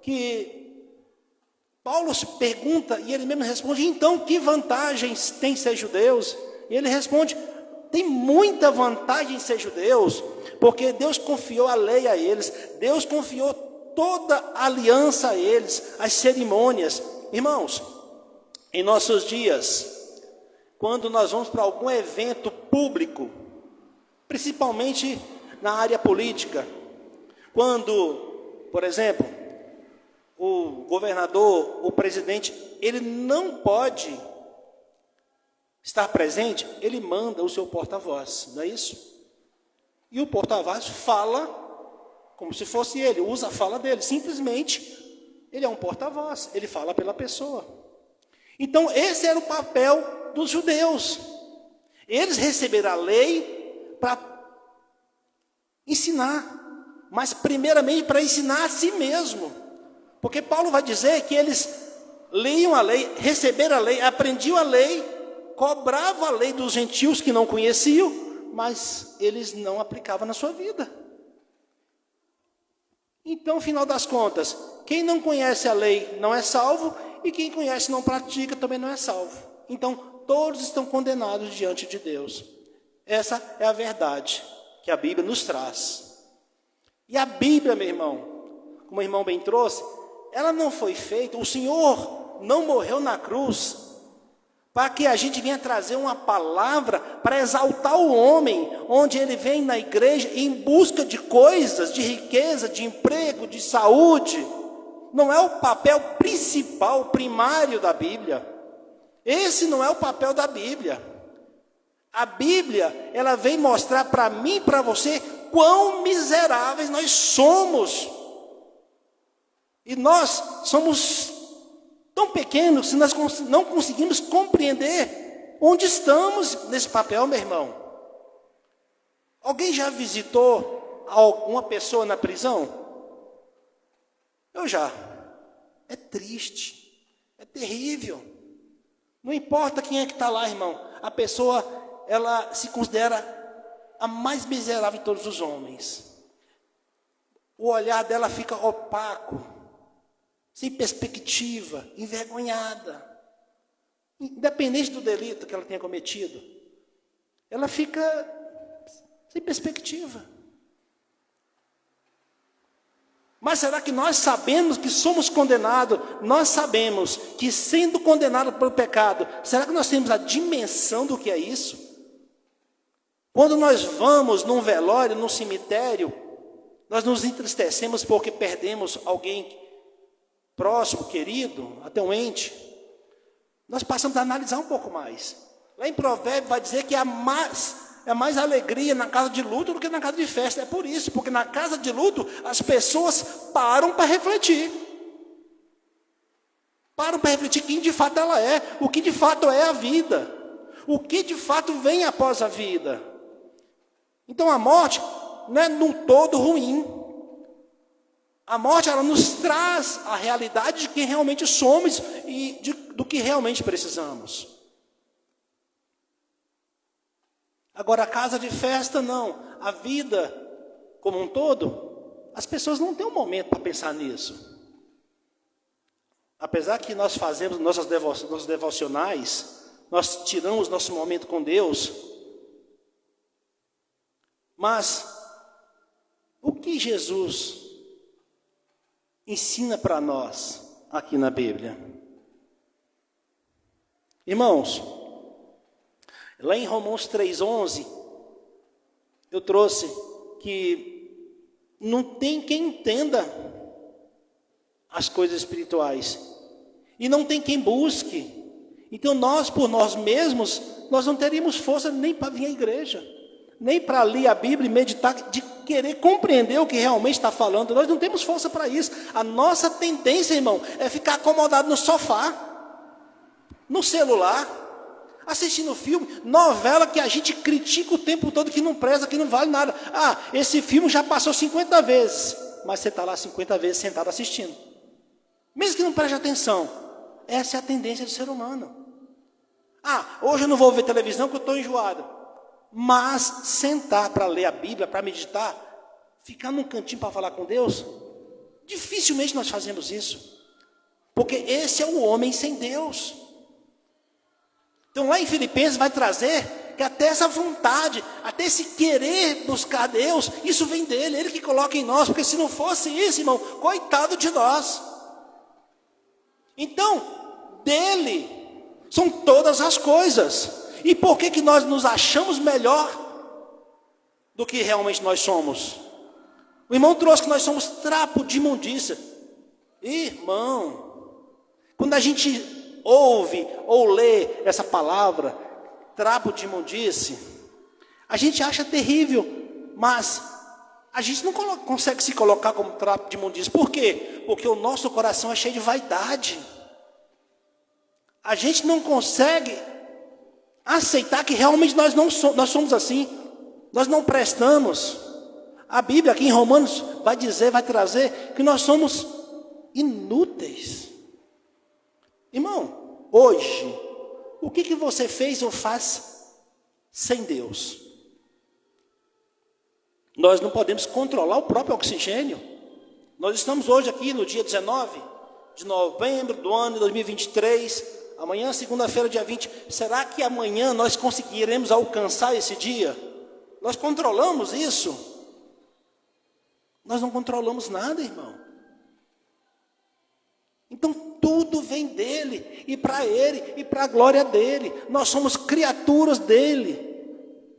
que Paulo se pergunta, e ele mesmo responde, então que vantagens tem ser judeus? E ele responde, tem muita vantagem em ser judeus, porque Deus confiou a lei a eles, Deus confiou toda a aliança a eles, as cerimônias. Irmãos, em nossos dias, quando nós vamos para algum evento público, principalmente na área política, quando, por exemplo, o governador, o presidente, ele não pode estar presente, ele manda o seu porta-voz, não é isso? E o porta-voz fala como se fosse ele, usa a fala dele, simplesmente ele é um porta-voz, ele fala pela pessoa. Então esse era o papel dos judeus. Eles receberam a lei para ensinar, mas primeiramente para ensinar a si mesmo. Porque Paulo vai dizer que eles liam a lei, receberam a lei, aprendiam a lei, cobravam a lei dos gentios que não conheciam, mas eles não aplicavam na sua vida. Então, no final das contas, quem não conhece a lei não é salvo, e quem conhece e não pratica também não é salvo. Então, todos estão condenados diante de Deus. Essa é a verdade que a Bíblia nos traz. E a Bíblia, meu irmão, como o irmão bem trouxe, ela não foi feita, o Senhor não morreu na cruz para que a gente venha trazer uma palavra para exaltar o homem, onde ele vem na igreja em busca de coisas, de riqueza, de emprego, de saúde. Não é o papel principal, primário da Bíblia. Esse não é o papel da Bíblia. A Bíblia, ela vem mostrar para mim e para você quão miseráveis nós somos. E nós somos tão pequenos que nós não conseguimos compreender onde estamos nesse papel, meu irmão. Alguém já visitou alguma pessoa na prisão? Eu já. É triste, é terrível. Não importa quem é que está lá, irmão. A pessoa, ela se considera a mais miserável de todos os homens. O olhar dela fica opaco, sem perspectiva, envergonhada. Independente do delito que ela tenha cometido, ela fica sem perspectiva. Mas será que nós sabemos que somos condenados? Nós sabemos que, sendo condenados pelo pecado, será que nós temos a dimensão do que é isso? Quando nós vamos num velório, num cemitério, nós nos entristecemos porque perdemos alguém próximo, querido, até um ente. Nós passamos a analisar um pouco mais. Lá em Provérbios vai dizer que há mais alegria na casa de luto do que na casa de festa. É por isso, porque na casa de luto as pessoas param para refletir. Param para refletir quem de fato ela é, o que de fato é a vida, o que de fato vem após a vida. Então a morte não é num todo ruim. A morte, ela nos traz a realidade de quem realmente somos e do que realmente precisamos. Agora, a casa de festa, não. A vida como um todo, as pessoas não têm um momento para pensar nisso. Apesar que nós fazemos nossos devocionais, nós tiramos nosso momento com Deus, mas o que Jesus ensina para nós aqui na Bíblia? Irmãos, lá em Romanos 3,11, eu trouxe que não tem quem entenda as coisas espirituais, e não tem quem busque. Então nós, por nós mesmos, nós não teríamos força nem para vir à igreja, nem para ler a Bíblia e meditar, de querer compreender o que realmente está falando. Nós não temos força para isso. A nossa tendência, irmão, é ficar acomodado no sofá, no celular, assistindo filme, novela que a gente critica o tempo todo, que não presta, que não vale nada. Ah, esse filme já passou 50 vezes, mas você está lá 50 vezes sentado assistindo, mesmo que não preste atenção. Essa é a tendência do ser humano. Ah, hoje eu não vou ver televisão porque eu estou enjoado. Mas sentar para ler a Bíblia, para meditar, ficar num cantinho para falar com Deus, dificilmente nós fazemos isso, porque esse é o homem sem Deus. Então lá em Filipenses vai trazer que até essa vontade, até esse querer buscar Deus, isso vem dele, ele que coloca em nós, porque se não fosse isso, irmão, coitado de nós. Então, dele são todas as coisas. E por que nós nos achamos melhor do que realmente nós somos? O irmão trouxe que nós somos trapo de imundícia. Irmão, quando a gente ouve ou lê essa palavra, trapo de imundície, a gente acha terrível, mas a gente não consegue se colocar como trapo de imundície. Por quê? Porque o nosso coração é cheio de vaidade. A gente não consegue aceitar que realmente nós somos assim, nós não prestamos. A Bíblia aqui em Romanos vai trazer que nós somos inúteis. Irmão, hoje, o que você fez ou faz sem Deus? Nós não podemos controlar o próprio oxigênio. Nós estamos hoje aqui no dia 19 de novembro do ano de 2023, amanhã, segunda-feira, dia 20. Será que amanhã nós conseguiremos alcançar esse dia? Nós controlamos isso? Nós não controlamos nada, irmão. Então tudo vem dele, e para ele, e para a glória dele. Nós somos criaturas dele.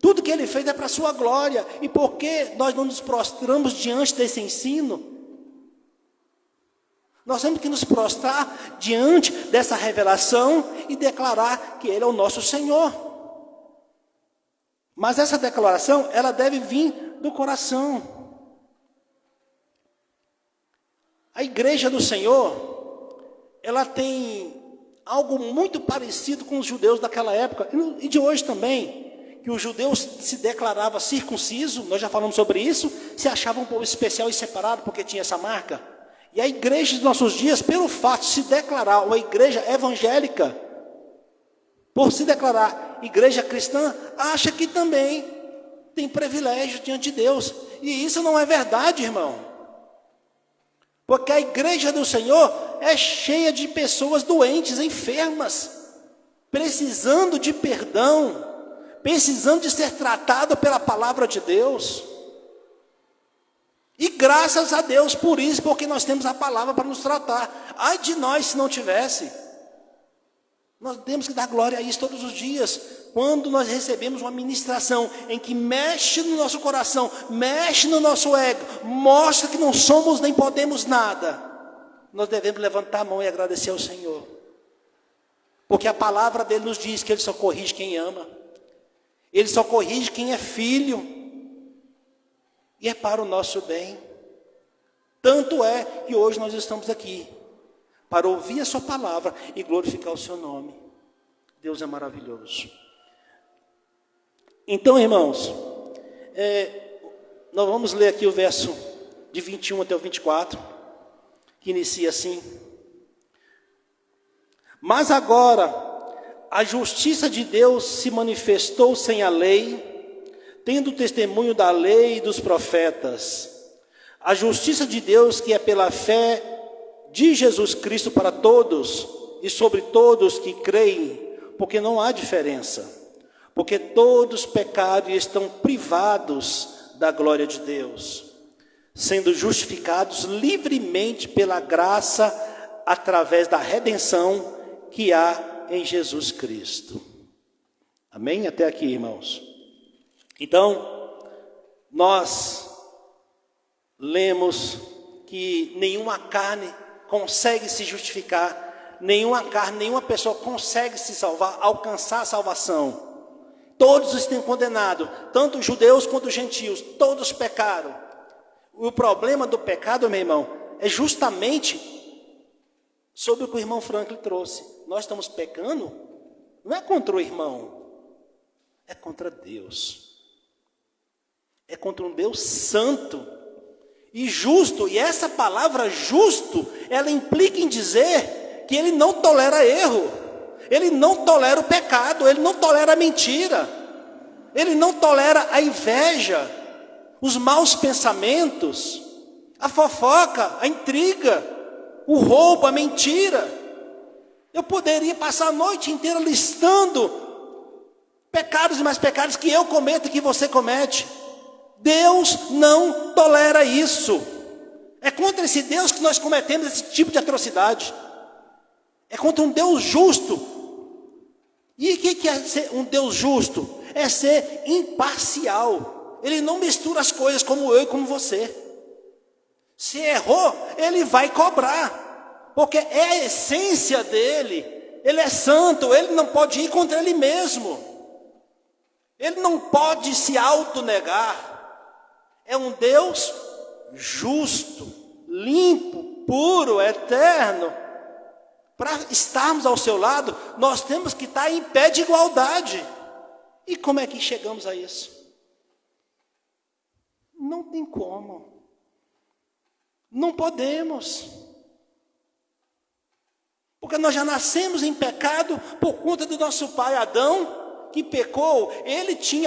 Tudo que ele fez é para a sua glória. E por que nós não nos prostramos diante desse ensino? Nós temos que nos prostrar diante dessa revelação e declarar que ele é o nosso Senhor. Mas essa declaração, ela deve vir do coração. A igreja do Senhor, ela tem algo muito parecido com os judeus daquela época, e de hoje também, que os judeus se declaravam circuncisos, nós já falamos sobre isso, se achavam um povo especial e separado porque tinha essa marca. E a igreja dos nossos dias, pelo fato de se declarar uma igreja evangélica, por se declarar igreja cristã, acha que também tem privilégio diante de Deus. E isso não é verdade, irmão. Porque a igreja do Senhor é cheia de pessoas doentes, enfermas, precisando de perdão, precisando de ser tratado pela palavra de Deus. E graças a Deus por isso, porque nós temos a palavra para nos tratar. Ai de nós se não tivesse. Nós temos que dar glória a isso todos os dias. Quando nós recebemos uma ministração em que mexe no nosso coração, mexe no nosso ego, mostra que não somos nem podemos nada, nós devemos levantar a mão e agradecer ao Senhor. Porque a palavra dele nos diz que ele só corrige quem ama. Ele só corrige quem é filho. E é para o nosso bem. Tanto é que hoje nós estamos aqui para ouvir a sua palavra e glorificar o seu nome. Deus é maravilhoso. Então, irmãos, nós vamos ler aqui o verso de 21 até o 24, que inicia assim: Mas agora a justiça de Deus se manifestou sem a lei, tendo testemunho da lei e dos profetas. A justiça de Deus que é pela fé de Jesus Cristo para todos e sobre todos que creem, porque não há diferença. Porque todos pecaram e estão privados da glória de Deus, sendo justificados livremente pela graça através da redenção que há em Jesus Cristo. Amém? Até aqui, irmãos. Então, nós lemos que nenhuma carne consegue se justificar, nenhuma carne, nenhuma pessoa consegue se salvar, alcançar a salvação. Todos estão condenados, tanto os judeus quanto os gentios, todos pecaram. O problema do pecado, meu irmão, é justamente sobre o que o irmão Franklin trouxe. Nós estamos pecando, não é contra o irmão, é contra Deus. É contra um Deus santo e justo. E essa palavra justo, ela implica em dizer que ele não tolera erro. Ele não tolera o pecado, ele não tolera a mentira, ele não tolera a inveja, os maus pensamentos, a fofoca, a intriga, o roubo, a mentira. Eu poderia passar a noite inteira listando pecados e mais pecados que eu cometo e que você comete. Deus não tolera isso. É contra esse Deus que nós cometemos esse tipo de atrocidade. É contra um Deus justo. E o que é ser um Deus justo? É ser imparcial. Ele não mistura as coisas como eu e como você. Se errou, ele vai cobrar. Porque é a essência dele. Ele é santo, ele não pode ir contra ele mesmo. Ele não pode se autonegar. É um Deus justo, limpo, puro, eterno. Para estarmos ao seu lado, nós temos que estar em pé de igualdade. E como é que chegamos a isso? Não tem como. Não podemos. Porque nós já nascemos em pecado por conta do nosso pai Adão, que pecou.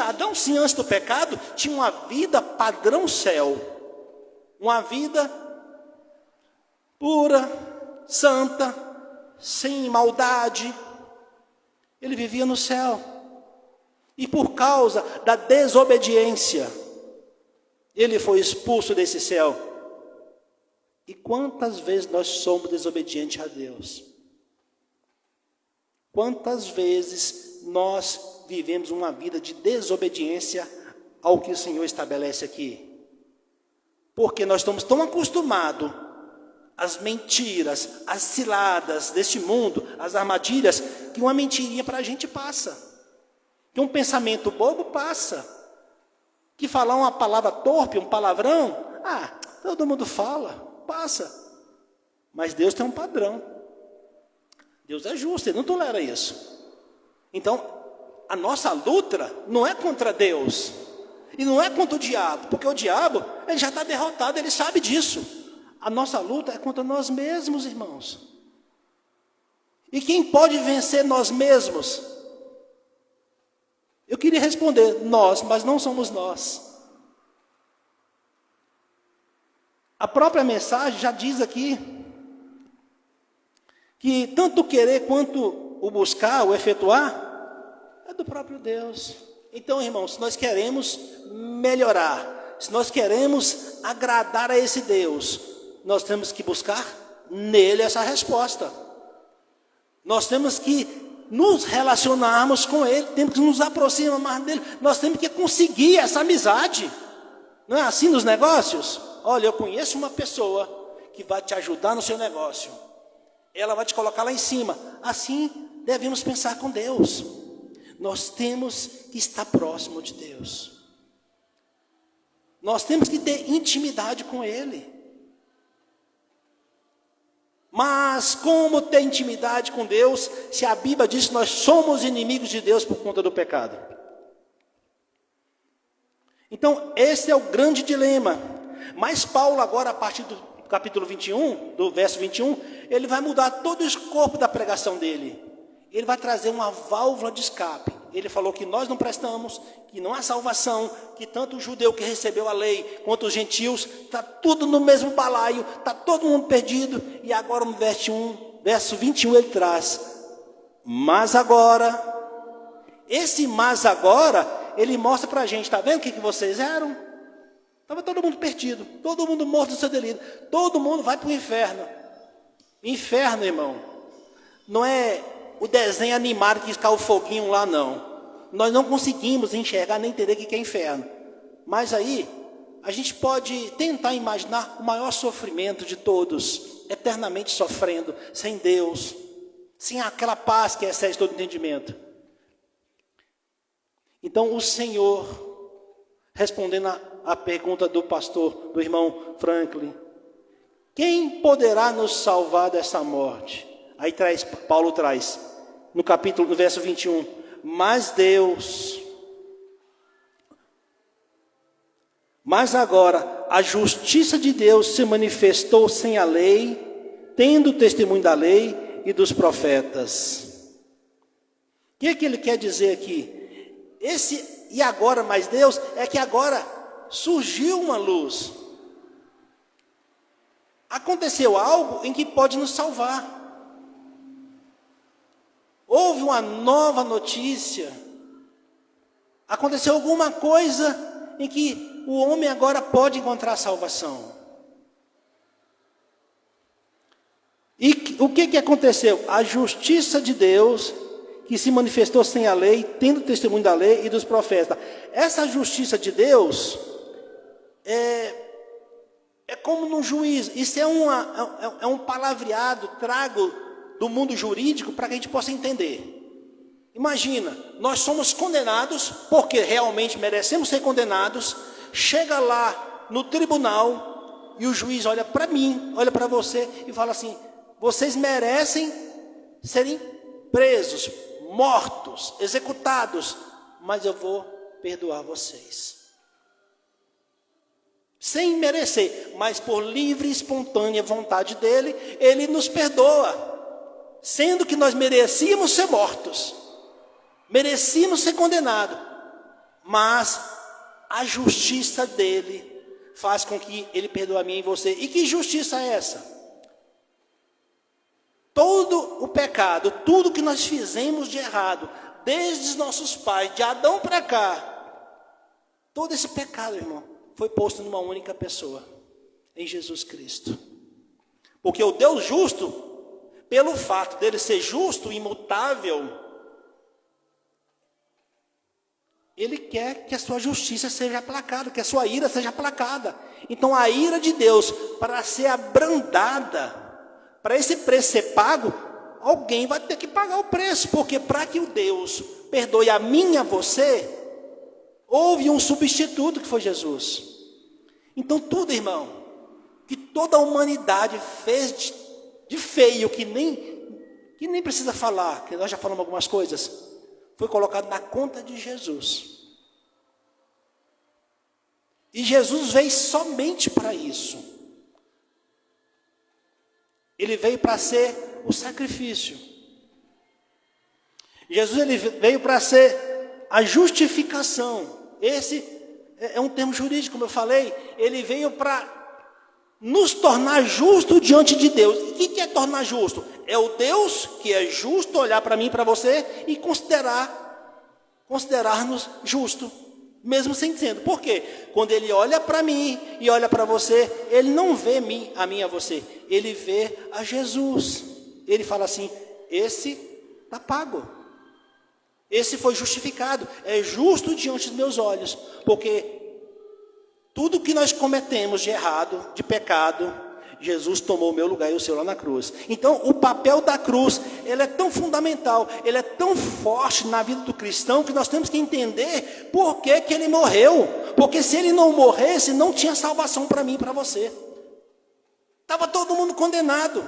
Adão sim, antes do pecado, tinha uma vida padrão céu. Uma vida pura, santa, sem maldade. Ele vivia no céu. E por causa da desobediência, ele foi expulso desse céu. E quantas vezes nós somos desobedientes a Deus? Quantas vezes nós vivemos uma vida de desobediência ao que o Senhor estabelece aqui? Porque nós estamos tão acostumados às mentiras, às ciladas deste mundo, às armadilhas, que uma mentirinha para a gente passa. Que um pensamento bobo passa. Que falar uma palavra torpe, um palavrão, todo mundo fala, passa. Mas Deus tem um padrão. Deus é justo, Ele não tolera isso. Então, a nossa luta não é contra Deus. E não é contra o diabo, porque o diabo, ele já está derrotado, ele sabe disso. A nossa luta é contra nós mesmos, irmãos. E quem pode vencer nós mesmos? Eu queria responder, nós, mas não somos nós. A própria mensagem já diz aqui que tanto o querer quanto o buscar, o efetuar, é do próprio Deus. Então, irmãos, se nós queremos melhorar, se nós queremos agradar a esse Deus, nós temos que buscar nele essa resposta. Nós temos que nos relacionarmos com Ele, temos que nos aproximar mais dele, nós temos que conseguir essa amizade. Não é assim nos negócios? Olha, eu conheço uma pessoa que vai te ajudar no seu negócio. Ela vai te colocar lá em cima. Assim devemos pensar com Deus. Nós temos que estar próximo de Deus. Nós temos que ter intimidade com Ele. Mas como ter intimidade com Deus, se a Bíblia diz que nós somos inimigos de Deus por conta do pecado? Então, esse é o grande dilema. Mas Paulo agora, a partir do capítulo 21, do verso 21, ele vai mudar todo o escopo da pregação dele. Ele vai trazer uma válvula de escape. Ele falou que nós não prestamos, que não há salvação, que tanto o judeu que recebeu a lei, quanto os gentios, está tudo no mesmo balaio, está todo mundo perdido. E agora no verso 21 ele traz, mas agora, esse mas agora, ele mostra para a gente, está vendo o que vocês eram? Estava todo mundo perdido, todo mundo morto no seu delírio, todo mundo vai para o inferno. Inferno, irmão, não é o desenho animado que está o foguinho lá, não. Nós não conseguimos enxergar nem entender o que é inferno. Mas aí, a gente pode tentar imaginar o maior sofrimento de todos, eternamente sofrendo, sem Deus, sem aquela paz que excede todo entendimento. Então, o Senhor, respondendo a pergunta do pastor, do irmão Franklin, quem poderá nos salvar dessa morte? Aí Paulo traz, no verso 21, mas agora a justiça de Deus se manifestou sem a lei, tendo o testemunho da lei e dos profetas. O que ele quer dizer aqui? E agora, mas Deus, é que agora surgiu uma luz. Aconteceu algo em que pode nos salvar. Houve uma nova notícia. Aconteceu alguma coisa em que o homem agora pode encontrar salvação. E o que aconteceu? A justiça de Deus, que se manifestou sem a lei, tendo testemunho da lei e dos profetas. Essa justiça de Deus é como num juízo. Isso é um palavreado, trago do mundo jurídico para que a gente possa entender. Imagina, nós somos condenados, porque realmente merecemos ser condenados, chega lá no tribunal e o juiz olha para mim, olha para você e fala assim, vocês merecem serem presos, mortos, executados, mas eu vou perdoar vocês. Sem merecer, mas por livre e espontânea vontade dele, ele nos perdoa, sendo que nós merecíamos ser mortos, merecíamos ser condenados, mas a justiça dele faz com que ele perdoe a mim e você. E que justiça é essa? Todo o pecado, tudo que nós fizemos de errado, desde os nossos pais, de Adão para cá, todo esse pecado, irmão, foi posto numa única pessoa, em Jesus Cristo. Porque o Deus justo, pelo fato dele ser justo, imutável, ele quer que a sua justiça seja aplacada, que a sua ira seja aplacada. Então a ira de Deus, para ser abrandada, para esse preço ser pago, alguém vai ter que pagar o preço. Porque para que o Deus perdoe a mim e a você, houve um substituto que foi Jesus. Então tudo, irmão, que toda a humanidade fez de feio, que nem precisa falar, que nós já falamos algumas coisas, foi colocado na conta de Jesus. E Jesus veio somente para isso. Ele veio para ser o sacrifício. Jesus ele veio para ser a justificação. Esse é um termo jurídico, como eu falei. Ele veio para nos tornar justos diante de Deus. E o que é tornar justo? É o Deus que é justo olhar para mim e para você e considerar-nos justos, mesmo sem sendo. Por quê? Quando ele olha para mim e olha para você, ele não vê a mim e a você, ele vê a Jesus. Ele fala assim: esse está pago, esse foi justificado, é justo diante dos meus olhos, porque tudo que nós cometemos de errado, de pecado, Jesus tomou o meu lugar e o seu lá na cruz. Então o papel da cruz, ele é tão fundamental, ele é tão forte na vida do cristão, que nós temos que entender por que ele morreu. Porque se ele não morresse, não tinha salvação para mim e para você. Estava todo mundo condenado.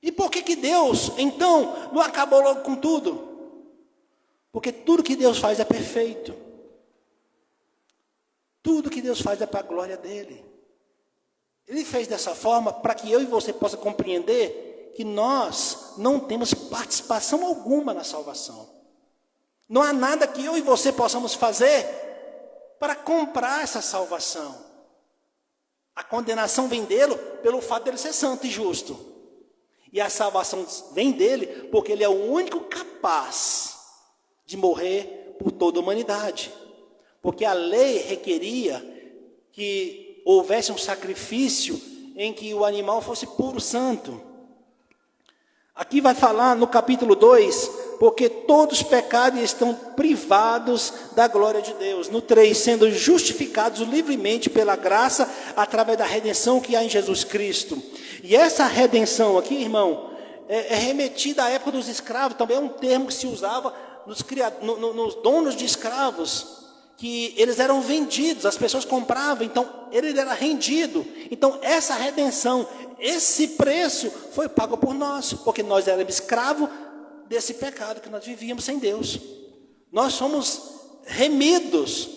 E por que Deus, então, não acabou logo com tudo? Porque tudo que Deus faz é perfeito. Tudo que Deus faz é para a glória dele. Ele fez dessa forma para que eu e você possa compreender que nós não temos participação alguma na salvação. Não há nada que eu e você possamos fazer para comprar essa salvação. A condenação vem dele pelo fato dele ser santo e justo. E a salvação vem dele porque ele é o único capaz de morrer por toda a humanidade. Porque a lei requeria que houvesse um sacrifício em que o animal fosse puro, santo. Aqui vai falar no capítulo 2, porque todos pecaram e estão privados da glória de Deus. No 3, sendo justificados livremente pela graça, através da redenção que há em Jesus Cristo. E essa redenção aqui, irmão, é remetida à época dos escravos, também é um termo que se usava nos donos de escravos, que eles eram vendidos, as pessoas compravam, então ele era rendido. Então essa redenção, esse preço foi pago por nós, porque nós éramos escravos desse pecado que nós vivíamos sem Deus. Nós somos remidos,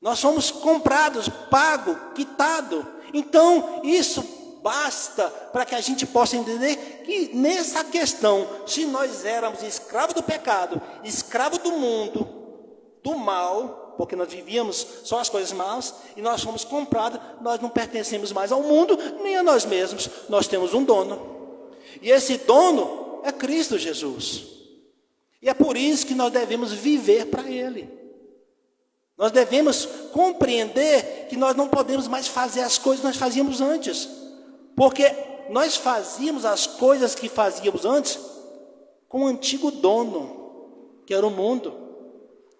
nós somos comprados, pago, quitado. Então isso basta para que a gente possa entender que nessa questão, se nós éramos escravos do pecado, escravos do mundo, do mal, porque nós vivíamos só as coisas más, e nós fomos comprados, nós não pertencemos mais ao mundo, nem a nós mesmos, nós temos um dono, e esse dono é Cristo Jesus, e é por isso que nós devemos viver para Ele. Nós devemos compreender que nós não podemos mais fazer as coisas que nós fazíamos antes, porque nós fazíamos as coisas que fazíamos antes com o antigo dono, que era o mundo.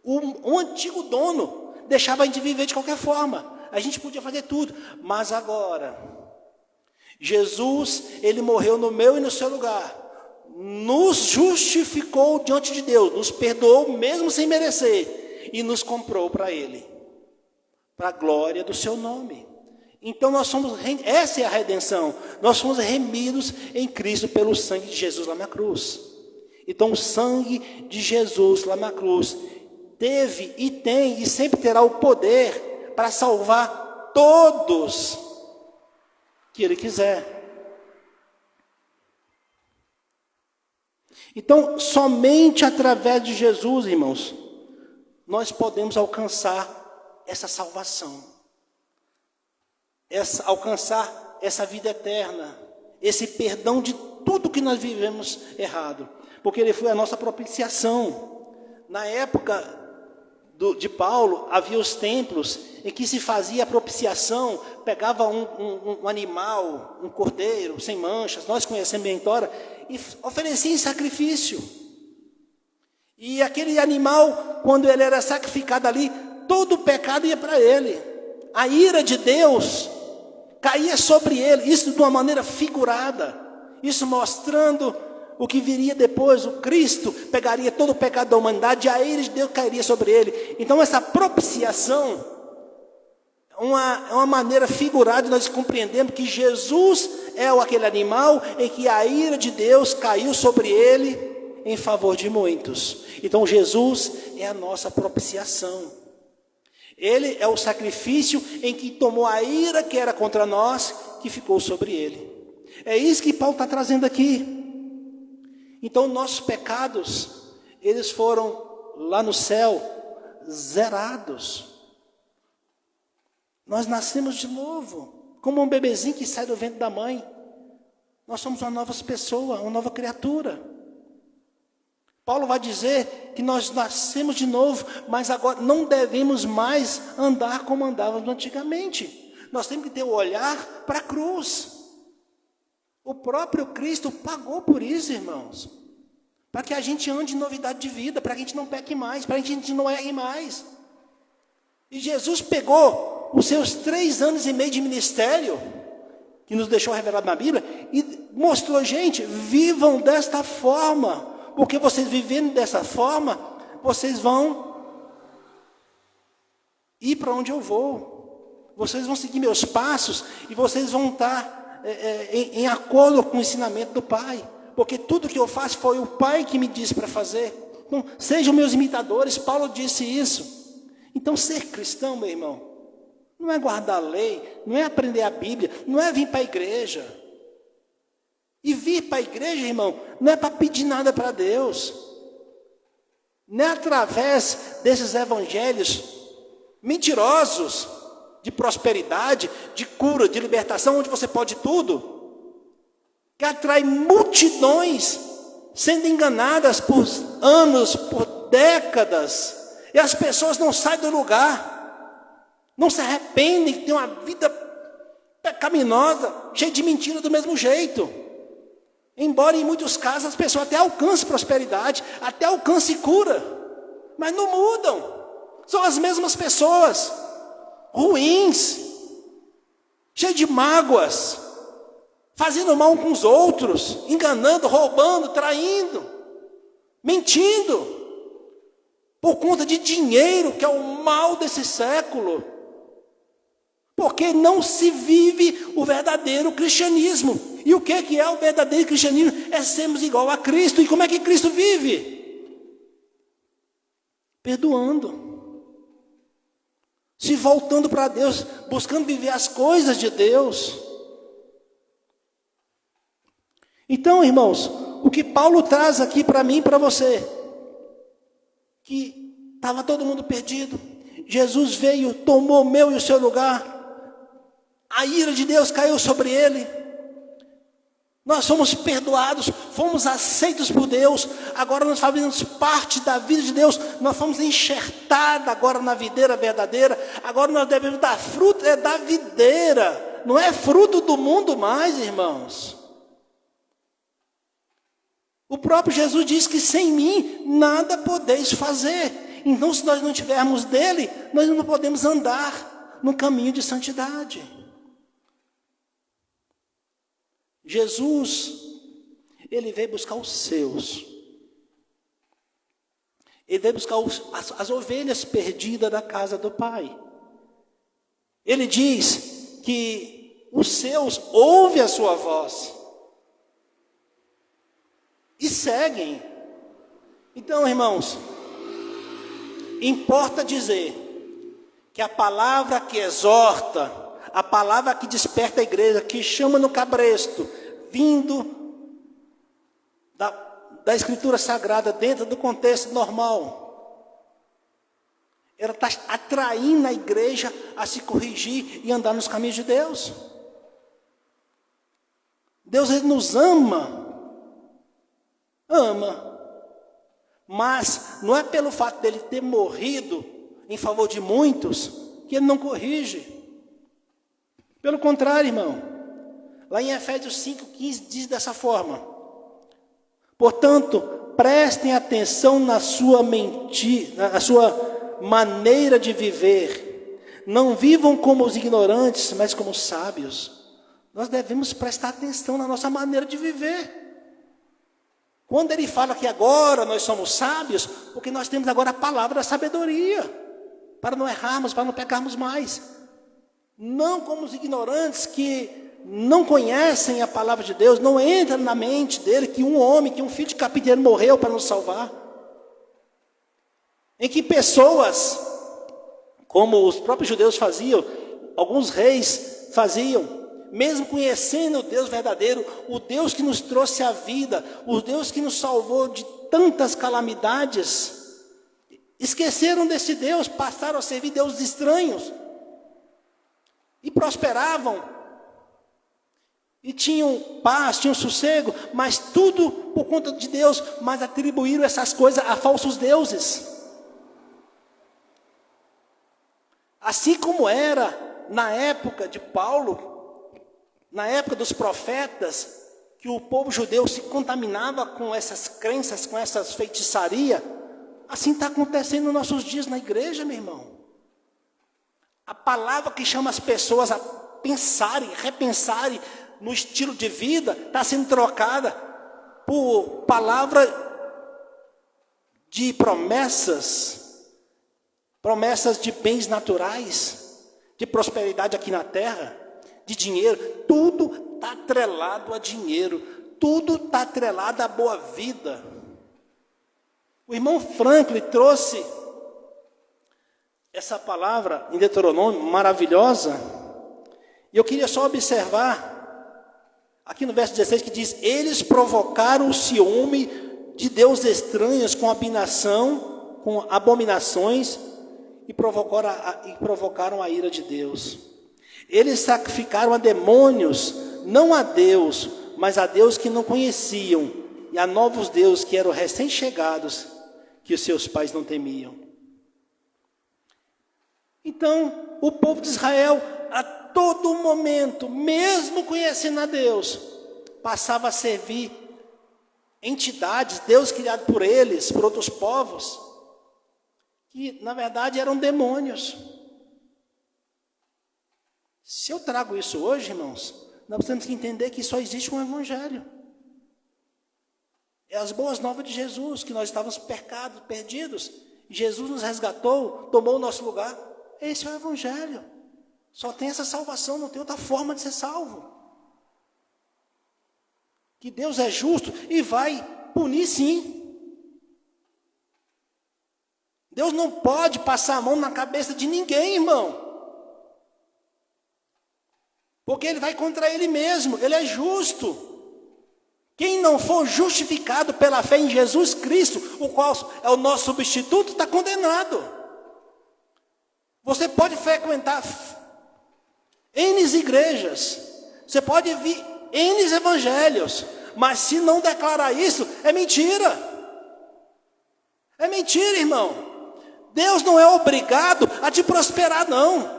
O antigo dono deixava a gente viver de qualquer forma. A gente podia fazer tudo. Mas agora, Jesus, ele morreu no meu e no seu lugar. Nos justificou diante de Deus. Nos perdoou mesmo sem merecer. E nos comprou para ele. Para a glória do seu nome. Então nós somos, essa é a redenção. Nós somos remidos em Cristo pelo sangue de Jesus lá na cruz. Então o sangue de Jesus lá na cruz teve e tem e sempre terá o poder para salvar todos que Ele quiser. Então, somente através de Jesus, irmãos, nós podemos alcançar essa salvação, alcançar essa vida eterna, esse perdão de tudo que nós vivemos errado, porque Ele foi a nossa propiciação. Na época de Paulo, havia os templos em que se fazia a propiciação, pegava um animal, um cordeiro, sem manchas, nós conhecemos bem a história, e oferecia em sacrifício. E aquele animal, quando ele era sacrificado ali, todo o pecado ia para ele. A ira de Deus caía sobre ele, isso de uma maneira figurada, isso mostrando o que viria depois. O Cristo pegaria todo o pecado da humanidade e a ira de Deus cairia sobre ele. Então essa propiciação é uma maneira figurada de nós compreendermos que Jesus é aquele animal em que a ira de Deus caiu sobre ele em favor de muitos. Então Jesus é a nossa propiciação. Ele é o sacrifício em que tomou a ira que era contra nós, que ficou sobre ele. É isso que Paulo está trazendo aqui. Então nossos pecados, eles foram lá no céu zerados. Nós nascemos de novo, como um bebezinho que sai do ventre da mãe. Nós somos uma nova pessoa, uma nova criatura. Paulo vai dizer que nós nascemos de novo, mas agora não devemos mais andar como andávamos antigamente. Nós temos que ter o olhar para a cruz. O próprio Cristo pagou por isso, irmãos. Para que a gente ande em novidade de vida, para que a gente não peque mais, para que a gente não erre mais. E Jesus pegou os seus 3 anos e meio de ministério, que nos deixou revelado na Bíblia, e mostrou, gente, vivam desta forma, porque vocês vivendo dessa forma, vocês vão ir para onde eu vou, vocês vão seguir meus passos, e vocês vão estar em acordo com o ensinamento do Pai, porque tudo que eu faço foi o Pai que me disse para fazer. Então, sejam meus imitadores, Paulo disse isso. Então, ser cristão, meu irmão, não é guardar a lei, não é aprender a Bíblia, não é vir para a igreja. E vir para a igreja, irmão, não é para pedir nada para Deus. Não é através desses evangelhos mentirosos, de prosperidade, de cura, de libertação, onde você pode tudo, que atrai multidões sendo enganadas por anos, por décadas, e as pessoas não saem do lugar, não se arrependem, têm uma vida pecaminosa, cheia de mentira do mesmo jeito. Embora em muitos casos as pessoas até alcancem prosperidade, até alcancem cura, mas não mudam, são as mesmas pessoas, ruins, cheias de mágoas, fazendo mal uns com os outros, enganando, roubando, traindo, mentindo, por conta de dinheiro, que é o mal desse século, porque não se vive o verdadeiro cristianismo. E o que é o verdadeiro cristianismo? É sermos igual a Cristo. E como é que Cristo vive? Perdoando, se voltando para Deus, buscando viver as coisas de Deus. Então, irmãos, o que Paulo traz aqui para mim e para você, que estava todo mundo perdido, Jesus veio, tomou o meu e o seu lugar, a ira de Deus caiu sobre ele, nós fomos perdoados, fomos aceitos por Deus, agora nós fazemos parte da vida de Deus, nós fomos enxertados agora na videira verdadeira, agora nós devemos dar fruto, da videira, não é fruto do mundo mais, irmãos. O próprio Jesus diz que sem mim nada podeis fazer. Então, se nós não tivermos dele, nós não podemos andar no caminho de santidade. Jesus, ele veio buscar os seus. Ele veio buscar as ovelhas perdidas da casa do Pai. Ele diz que os seus ouvem a sua voz e seguem. Então, irmãos, importa dizer que a palavra que exorta, a palavra que desperta a igreja, que chama no cabresto, vindo da Escritura Sagrada, dentro do contexto normal, ela está atraindo a igreja a se corrigir e andar nos caminhos de Deus. Deus, Ele nos ama, mas não é pelo fato dele ter morrido em favor de muitos que Ele não corrige. Pelo contrário, irmão, lá em Efésios 5,15 diz dessa forma: portanto, prestem atenção na sua maneira de viver, não vivam como os ignorantes, mas como os sábios. Nós devemos prestar atenção na nossa maneira de viver. Quando ele fala que agora nós somos sábios, porque nós temos agora a palavra da sabedoria, para não errarmos, para não pecarmos mais. Não como os ignorantes que não conhecem a palavra de Deus, não entra na mente dele que um homem, que um filho de carpinteiro morreu para nos salvar. Em que pessoas, como os próprios judeus faziam, alguns reis faziam, mesmo conhecendo o Deus verdadeiro, o Deus que nos trouxe a vida, o Deus que nos salvou de tantas calamidades, esqueceram desse Deus, passaram a servir deuses estranhos, e prosperavam, e tinham paz, tinham sossego, mas tudo por conta de Deus, mas atribuíram essas coisas a falsos deuses. Assim como era na época de Paulo, na época dos profetas, que o povo judeu se contaminava com essas crenças, com essas feitiçarias, assim está acontecendo nos nossos dias na igreja, meu irmão. A palavra que chama as pessoas a pensarem, repensarem no estilo de vida, está sendo trocada por palavra de promessas de bens naturais, de prosperidade aqui na terra, de dinheiro. Tudo está atrelado a dinheiro, tudo está atrelado à boa vida. O irmão Franklin trouxe essa palavra em Deuteronômio maravilhosa, e eu queria só observar aqui no verso 16 que diz: eles provocaram o ciúme de deuses estranhos com abominações e provocaram a ira de Deus. Eles sacrificaram a demônios, não a Deus, mas a Deus que não conheciam, e a novos deuses que eram recém-chegados, que os seus pais não temiam. Então, o povo de Israel, a todo momento, mesmo conhecendo a Deus, passava a servir entidades, Deus criado por eles, por outros povos, que na verdade eram demônios. Se eu trago isso hoje, irmãos, nós temos que entender que só existe um evangelho. É as boas novas de Jesus, que nós estávamos perdidos, Jesus nos resgatou, tomou o nosso lugar. Esse é o evangelho. Só tem essa salvação, não tem outra forma de ser salvo. Que Deus é justo e vai punir sim. Deus não pode passar a mão na cabeça de ninguém, irmão. Porque Ele vai contra Ele mesmo, Ele é justo. Quem não for justificado pela fé em Jesus Cristo, o qual é o nosso substituto, está condenado. Você pode frequentar N igrejas, você pode vir N evangelhos, mas se não declarar isso, é mentira. É mentira, irmão. Deus não é obrigado a te prosperar, não.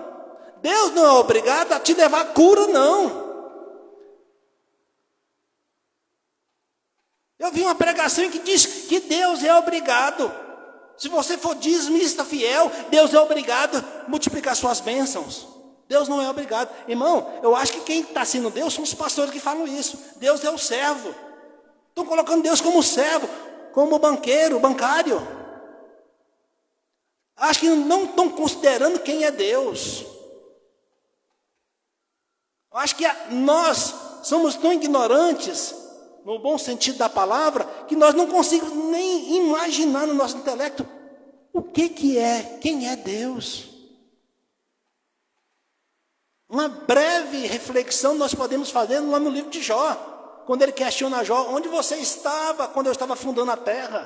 Deus não é obrigado a te levar a cura, não. Eu vi uma pregação em que diz que Deus é obrigado. Se você for dizimista fiel, Deus é obrigado a multiplicar suas bênçãos. Deus não é obrigado. Irmão, eu acho que quem está sendo Deus são os pastores que falam isso. Deus é o servo. Estão colocando Deus como servo, como banqueiro, bancário. Acho que não estão considerando quem é Deus. Eu acho que nós somos tão ignorantes, no bom sentido da palavra, que nós não conseguimos nem imaginar no nosso intelecto o que é, quem é Deus. Uma breve reflexão nós podemos fazer lá no livro de Jó, quando ele questiona Jó: onde você estava quando eu estava fundando a terra?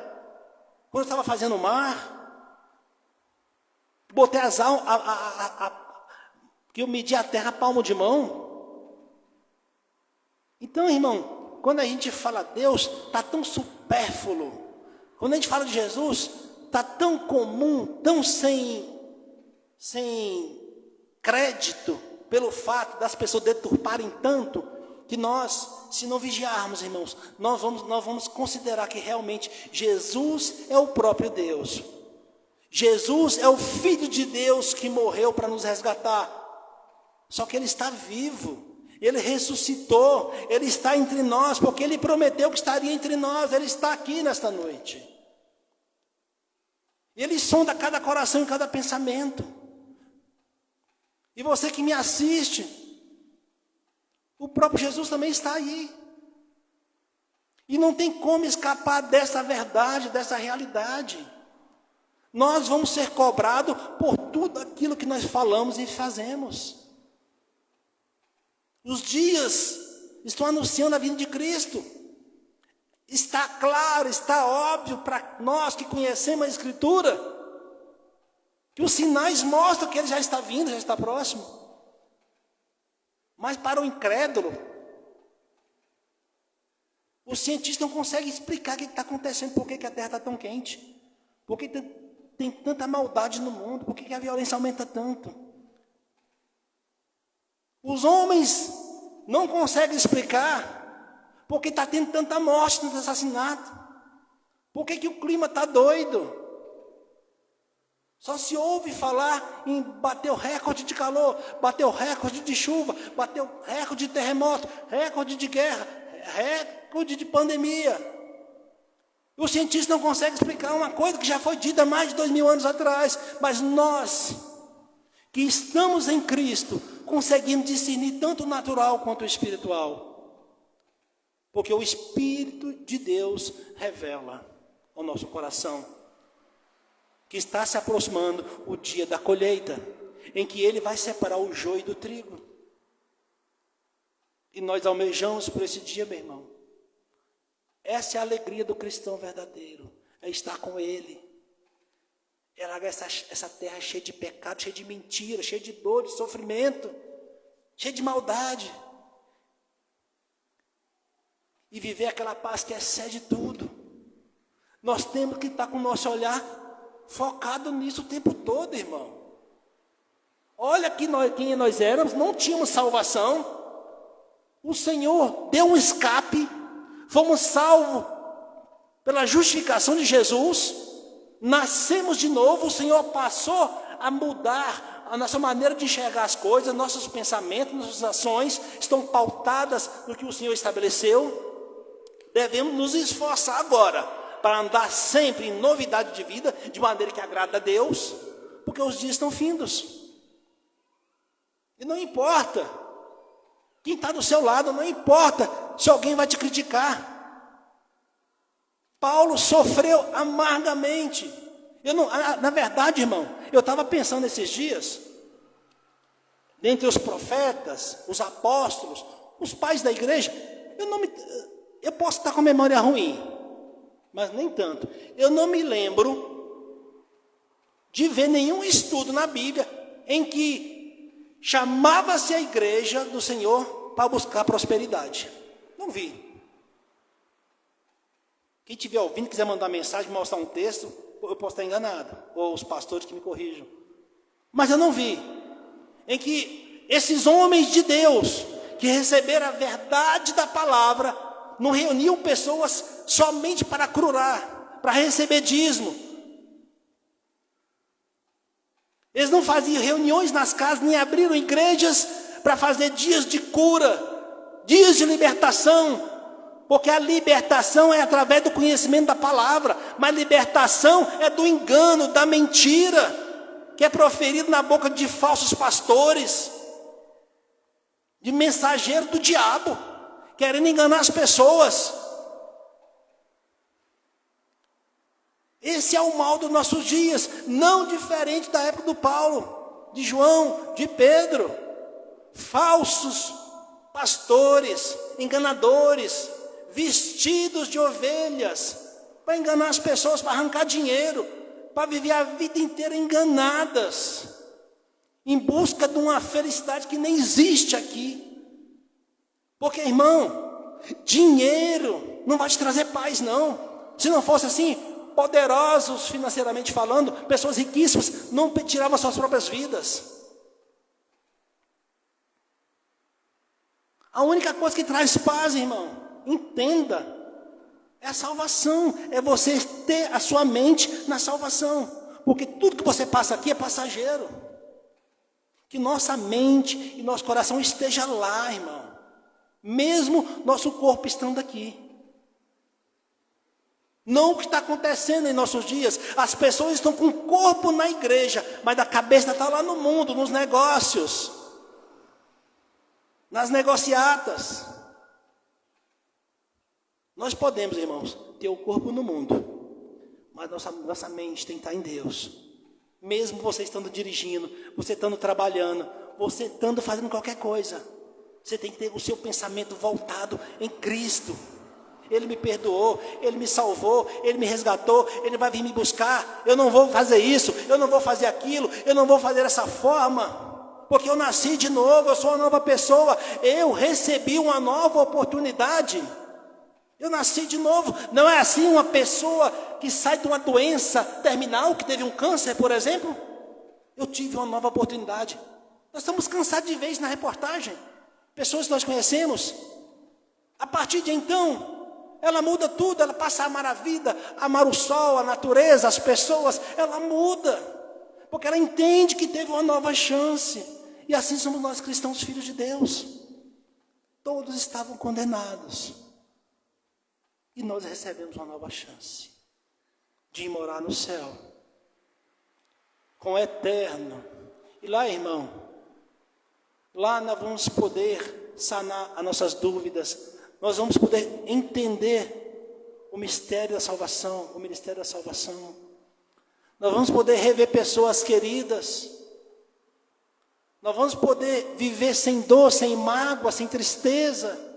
Quando eu estava fazendo o mar? Botei as almas, que eu medi a terra a palmo de mão. Então, irmão, quando a gente fala Deus, está tão supérfluo. Quando a gente fala de Jesus, está tão comum, tão sem crédito, pelo fato das pessoas deturparem tanto, que nós, se não vigiarmos, irmãos, nós vamos considerar que realmente Jesus é o próprio Deus. Jesus é o Filho de Deus que morreu para nos resgatar. Só que Ele está vivo, Ele ressuscitou, Ele está entre nós, porque Ele prometeu que estaria entre nós. Ele está aqui nesta noite. Ele sonda cada coração e cada pensamento. E você que me assiste, o próprio Jesus também está aí. E não tem como escapar dessa verdade, dessa realidade. Nós vamos ser cobrados por tudo aquilo que nós falamos e fazemos. Os dias estão anunciando a vinda de Cristo. Está claro, está óbvio para nós que conhecemos a Escritura, que os sinais mostram que Ele já está vindo, já está próximo. Mas para o incrédulo, os cientistas não conseguem explicar o que está acontecendo, por que a Terra está tão quente, por que tem tanta maldade no mundo, por que a violência aumenta tanto. Os homens não conseguem explicar por que está tendo tanta morte, tanto assassinato, por que o clima está doido. Só se ouve falar em bater o recorde de calor, bater o recorde de chuva, bater o recorde de terremoto, recorde de guerra, recorde de pandemia. Os cientistas não conseguem explicar uma coisa que já foi dita há mais de 2000 anos atrás. Mas nós, que estamos em Cristo, conseguimos discernir tanto o natural quanto o espiritual. Porque o Espírito de Deus revela ao nosso coração que está se aproximando o dia da colheita, em que Ele vai separar o joio do trigo. E nós almejamos por esse dia, meu irmão. Essa é a alegria do cristão verdadeiro, é estar com Ele. É largar essa terra cheia de pecado, cheia de mentira, cheia de dor, de sofrimento, cheia de maldade. E viver aquela paz que excede tudo. Nós temos que estar com o nosso olhar focado nisso o tempo todo, irmão. Olha quem nós éramos, não tínhamos salvação. O Senhor deu um escape, fomos salvos pela justificação de Jesus, nascemos de novo. O Senhor passou a mudar a nossa maneira de enxergar as coisas, nossos pensamentos, nossas ações estão pautadas no que o Senhor estabeleceu. Devemos nos esforçar agora para andar sempre em novidade de vida, de maneira que agrada a Deus, porque os dias estão findos. E não importa quem está do seu lado, não importa se alguém vai te criticar. Paulo sofreu amargamente. Na verdade, irmão, eu estava pensando esses dias, dentre os profetas, os apóstolos, os pais da igreja, eu posso estar com memória ruim, mas nem tanto. Eu não me lembro de ver nenhum estudo na Bíblia em que chamava-se a igreja do Senhor para buscar prosperidade. Não vi. Quem estiver ouvindo, quiser mandar mensagem, mostrar um texto, eu posso estar enganado, ou os pastores que me corrijam. Mas eu não vi em que esses homens de Deus, que receberam a verdade da palavra, não reuniam pessoas somente para curar, para receber dízimo. Eles não faziam reuniões nas casas, nem abriram igrejas para fazer dias de cura, dias de libertação, porque a libertação é através do conhecimento da palavra, mas libertação é do engano, da mentira, que é proferido na boca de falsos pastores, de mensageiros do diabo, querendo enganar as pessoas. Esse é o mal dos nossos dias, não diferente da época do Paulo, de João, de Pedro. Falsos pastores, enganadores, vestidos de ovelhas, para enganar as pessoas, para arrancar dinheiro, para viver a vida inteira enganadas, em busca de uma felicidade que nem existe aqui. Porque, irmão, dinheiro não vai te trazer paz, não. Se não fosse assim, poderosos financeiramente falando, pessoas riquíssimas, não tiravam suas próprias vidas. A única coisa que traz paz, irmão, entenda, é a salvação, é você ter a sua mente na salvação, porque tudo que você passa aqui é passageiro. Que nossa mente e nosso coração esteja lá, irmão, mesmo nosso corpo estando aqui. Não o que está acontecendo em nossos dias. As pessoas estão com o corpo na igreja, mas a cabeça está lá no mundo, nos negócios, nas negociatas. Nós podemos, irmãos, ter o corpo no mundo, mas nossa mente tem que estar em Deus. Mesmo você estando dirigindo, você estando trabalhando, você estando fazendo qualquer coisa, você tem que ter o seu pensamento voltado em Cristo. Ele me perdoou, Ele me salvou, Ele me resgatou, Ele vai vir me buscar. Eu não vou fazer isso, eu não vou fazer aquilo, eu não vou fazer dessa forma, porque eu nasci de novo, eu sou uma nova pessoa, eu recebi uma nova oportunidade. Eu nasci de novo. Não é assim uma pessoa que sai de uma doença terminal, que teve um câncer, por exemplo? Eu tive uma nova oportunidade. Nós estamos cansados de ver isso na reportagem. Pessoas que nós conhecemos, a partir de então, ela muda tudo, ela passa a amar a vida, a amar o sol, a natureza, as pessoas, ela muda, porque ela entende que teve uma nova chance. E assim somos nós cristãos, filhos de Deus. Todos estavam condenados. E nós recebemos uma nova chance de morar no céu, com o eterno. E lá, irmão, lá nós vamos poder sanar as nossas dúvidas, nós vamos poder entender o mistério da salvação, o ministério da salvação. Nós vamos poder rever pessoas queridas. Nós vamos poder viver sem dor, sem mágoa, sem tristeza.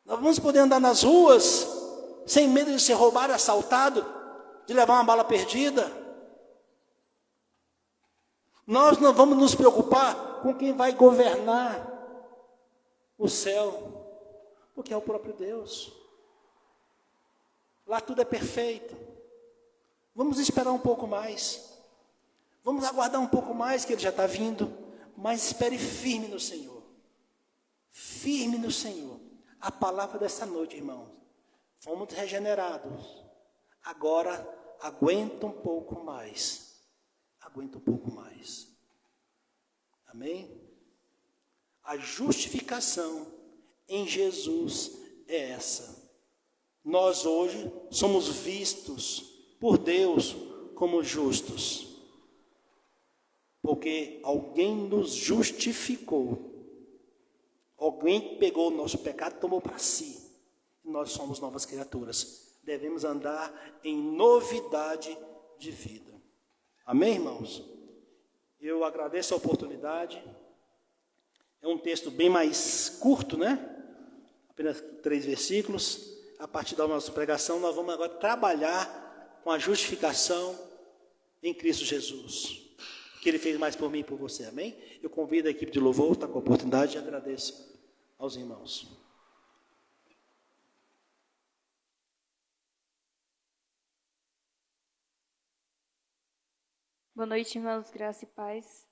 Nós vamos poder andar nas ruas sem medo de ser roubado, assaltado, de levar uma bala perdida. Nós não vamos nos preocupar com quem vai governar o céu, porque é o próprio Deus. Lá tudo é perfeito. Vamos esperar um pouco mais. Vamos aguardar um pouco mais, que Ele já está vindo. Mas espere firme no Senhor. Firme no Senhor. A palavra dessa noite, irmãos. Fomos regenerados. Agora, aguenta um pouco mais. Aguenta um pouco mais. Amém? A justificação em Jesus é essa. Nós hoje somos vistos por Deus como justos. Porque alguém nos justificou. Alguém pegou o nosso pecado e tomou para si. Nós somos novas criaturas. Devemos andar em novidade de vida. Amém, irmãos? Eu agradeço a oportunidade. É um texto bem mais curto, né? Apenas 3 versículos. A partir da nossa pregação, nós vamos agora trabalhar com a justificação em Cristo Jesus. Que Ele fez mais por mim e por você, amém? Eu convido a equipe de louvor, está com a oportunidade, e agradeço aos irmãos. Boa noite, irmãos, graça e paz.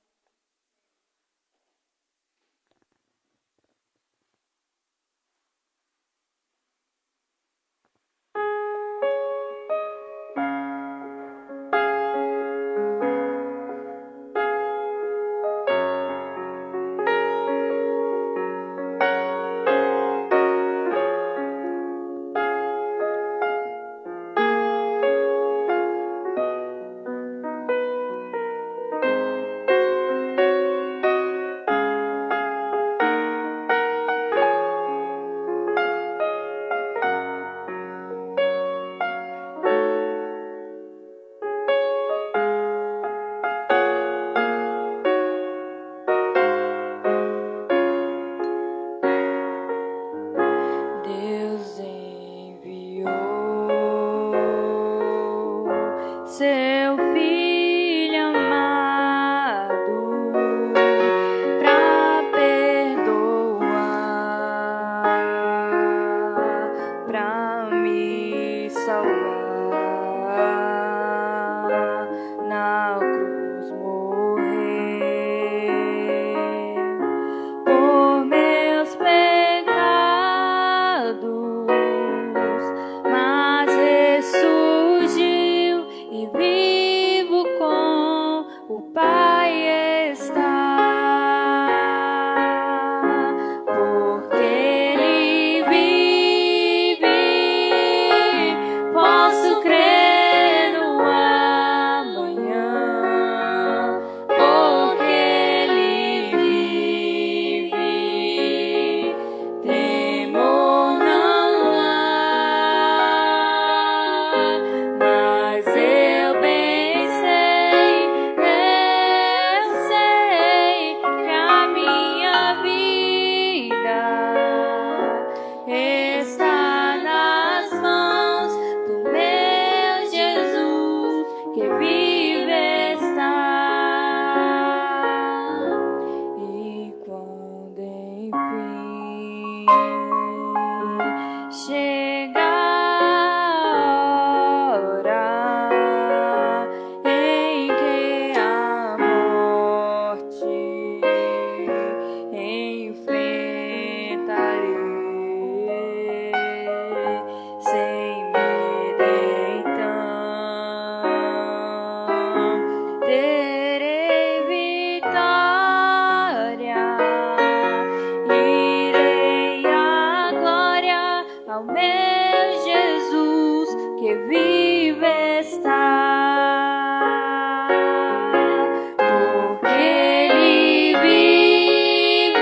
seu filho amado, pra perdoar, pra me salvar, na cruz morrer por meus pecados, mas ressurgiu e vivo com o Pai está, porque Ele vive, posso crer no amanhã, porque Ele vive, temor não há, mas eu bem sei que a minha vida está nas mãos do meu Jesus, que vive está. E quando enfim chega a hora em que a morte enfrentarei, sem medo então terei vitória, irei à glória ao meu Jesus, que vive está, porque Ele vive,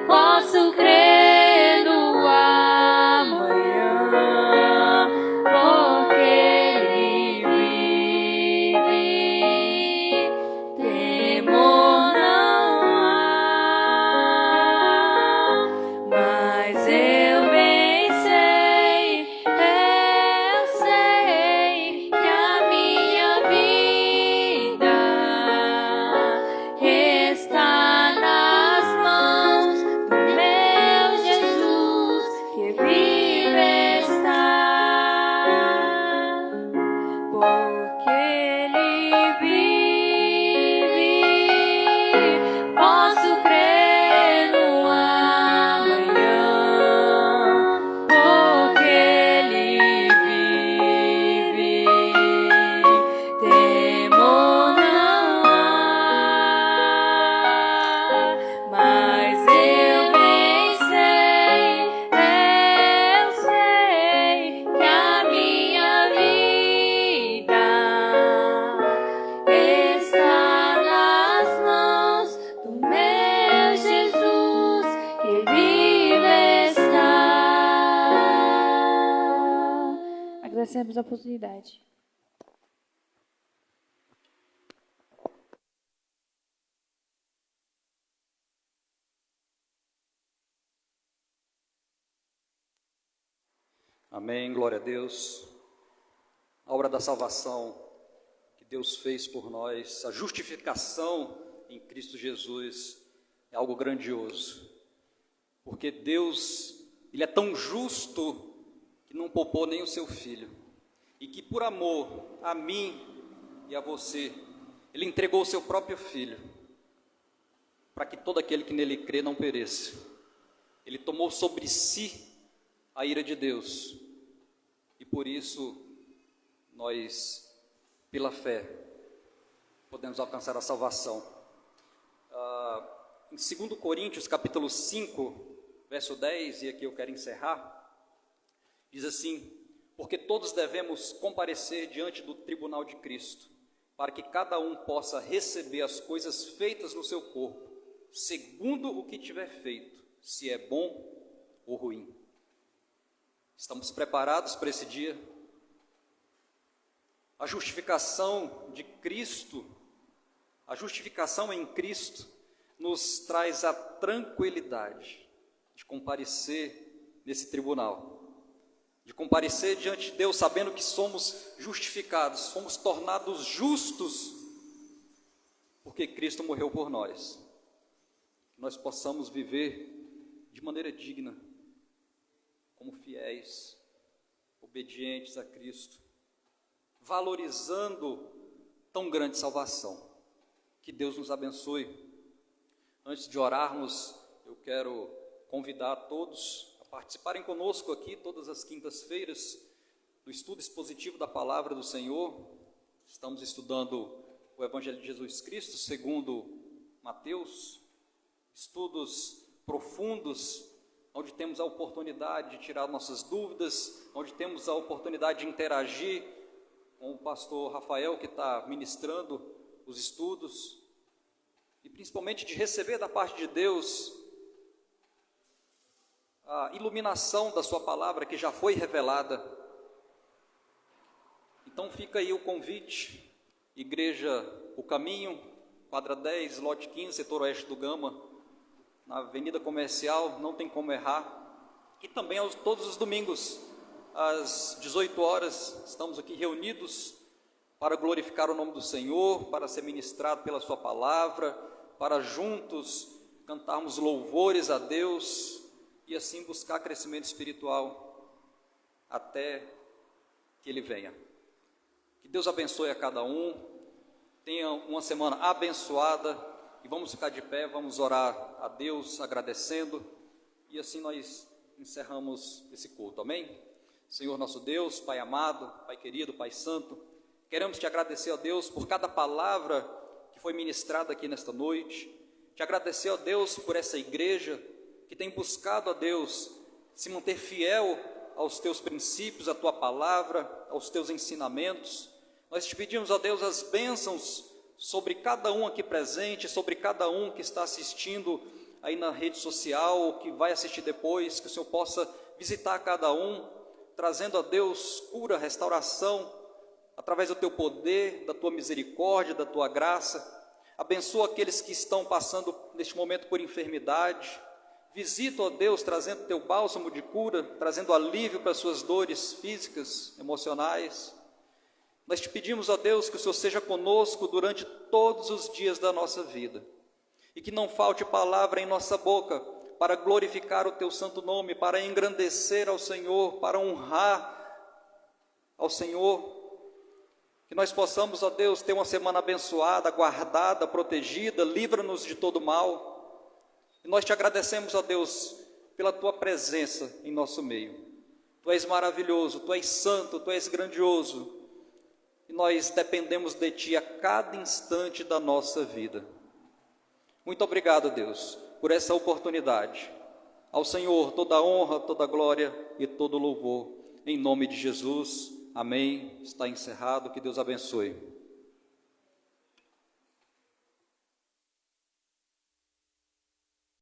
posso crer no amanhã, porque Ele vive, temor não há, mas eu bem sei que a minha vida está nas mãos do meu Jesus, que vive está, porque Ele vive, posso crer no amanhã, porque Ele vive, temor não há, mas eu bem sei que a minha vida está nas mãos do meu Jesus, que vive está. Agradecemos a oportunidade. Amém, glória a Deus. A obra da salvação que Deus fez por nós, a justificação em Cristo Jesus é algo grandioso, porque Deus, Ele é tão justo que não poupou nem o seu Filho, e que por amor a mim e a você, Ele entregou o seu próprio Filho, para que todo aquele que nele crê não pereça. Ele tomou sobre si a ira de Deus, e por isso nós, pela fé, podemos alcançar a salvação. Em 2 Coríntios capítulo 5, verso 10, e aqui eu quero encerrar, diz assim: porque todos devemos comparecer diante do tribunal de Cristo, para que cada um possa receber as coisas feitas no seu corpo, segundo o que tiver feito, se é bom ou ruim. Estamos preparados para esse dia? A justificação de Cristo, a justificação em Cristo, nos traz a tranquilidade de comparecer nesse tribunal. de comparecer diante de Deus sabendo que somos justificados, fomos tornados justos, porque Cristo morreu por nós. Que nós possamos viver de maneira digna, como fiéis, obedientes a Cristo, valorizando tão grande salvação. Que Deus nos abençoe. Antes de orarmos, eu quero convidar a todos a participarem conosco aqui todas as quintas-feiras do estudo expositivo da Palavra do Senhor. Estamos estudando o Evangelho de Jesus Cristo segundo Mateus, estudos profundos, onde temos a oportunidade de tirar nossas dúvidas, onde temos a oportunidade de interagir com o pastor Rafael, que está ministrando os estudos, e principalmente de receber da parte de Deus a iluminação da sua palavra que já foi revelada. Então fica aí o convite, Igreja O Caminho, quadra 10, lote 15, setor oeste do Gama, na Avenida Comercial, não tem como errar. E também todos os domingos, às 18 horas, estamos aqui reunidos para glorificar o nome do Senhor, para ser ministrado pela sua palavra, para juntos cantarmos louvores a Deus e assim buscar crescimento espiritual até que Ele venha. Que Deus abençoe a cada um, tenha uma semana abençoada e vamos ficar de pé, vamos orar a Deus agradecendo e assim nós encerramos esse culto, amém? Senhor nosso Deus, Pai amado, Pai querido, Pai santo, queremos te agradecer, ó Deus, por cada palavra que foi ministrada aqui nesta noite, te agradecer, ó Deus, por essa igreja que tem buscado, ó Deus, se manter fiel aos teus princípios, à tua palavra, aos teus ensinamentos. Nós te pedimos, ó Deus, as bênçãos sobre cada um aqui presente, sobre cada um que está assistindo aí na rede social, ou que vai assistir depois, que o Senhor possa visitar cada um, trazendo a Deus cura, restauração, através do teu poder, da tua misericórdia, da tua graça. Abençoa aqueles que estão passando neste momento por enfermidade. Visita, ó Deus, trazendo teu bálsamo de cura, trazendo alívio para as suas dores físicas, emocionais. Nós te pedimos, ó Deus, que o Senhor seja conosco durante todos os dias da nossa vida. E que não falte palavra em nossa boca para glorificar o teu santo nome, para engrandecer ao Senhor, para honrar ao Senhor. Que nós possamos, ó Deus, ter uma semana abençoada, guardada, protegida, livra-nos de todo mal. E nós te agradecemos, ó Deus, pela tua presença em nosso meio. Tu és maravilhoso, tu és santo, tu és grandioso. E nós dependemos de ti a cada instante da nossa vida. Muito obrigado, Deus, por essa oportunidade. Ao Senhor toda a honra, toda a glória e todo o louvor. Em nome de Jesus. Amém. Está encerrado. Que Deus abençoe.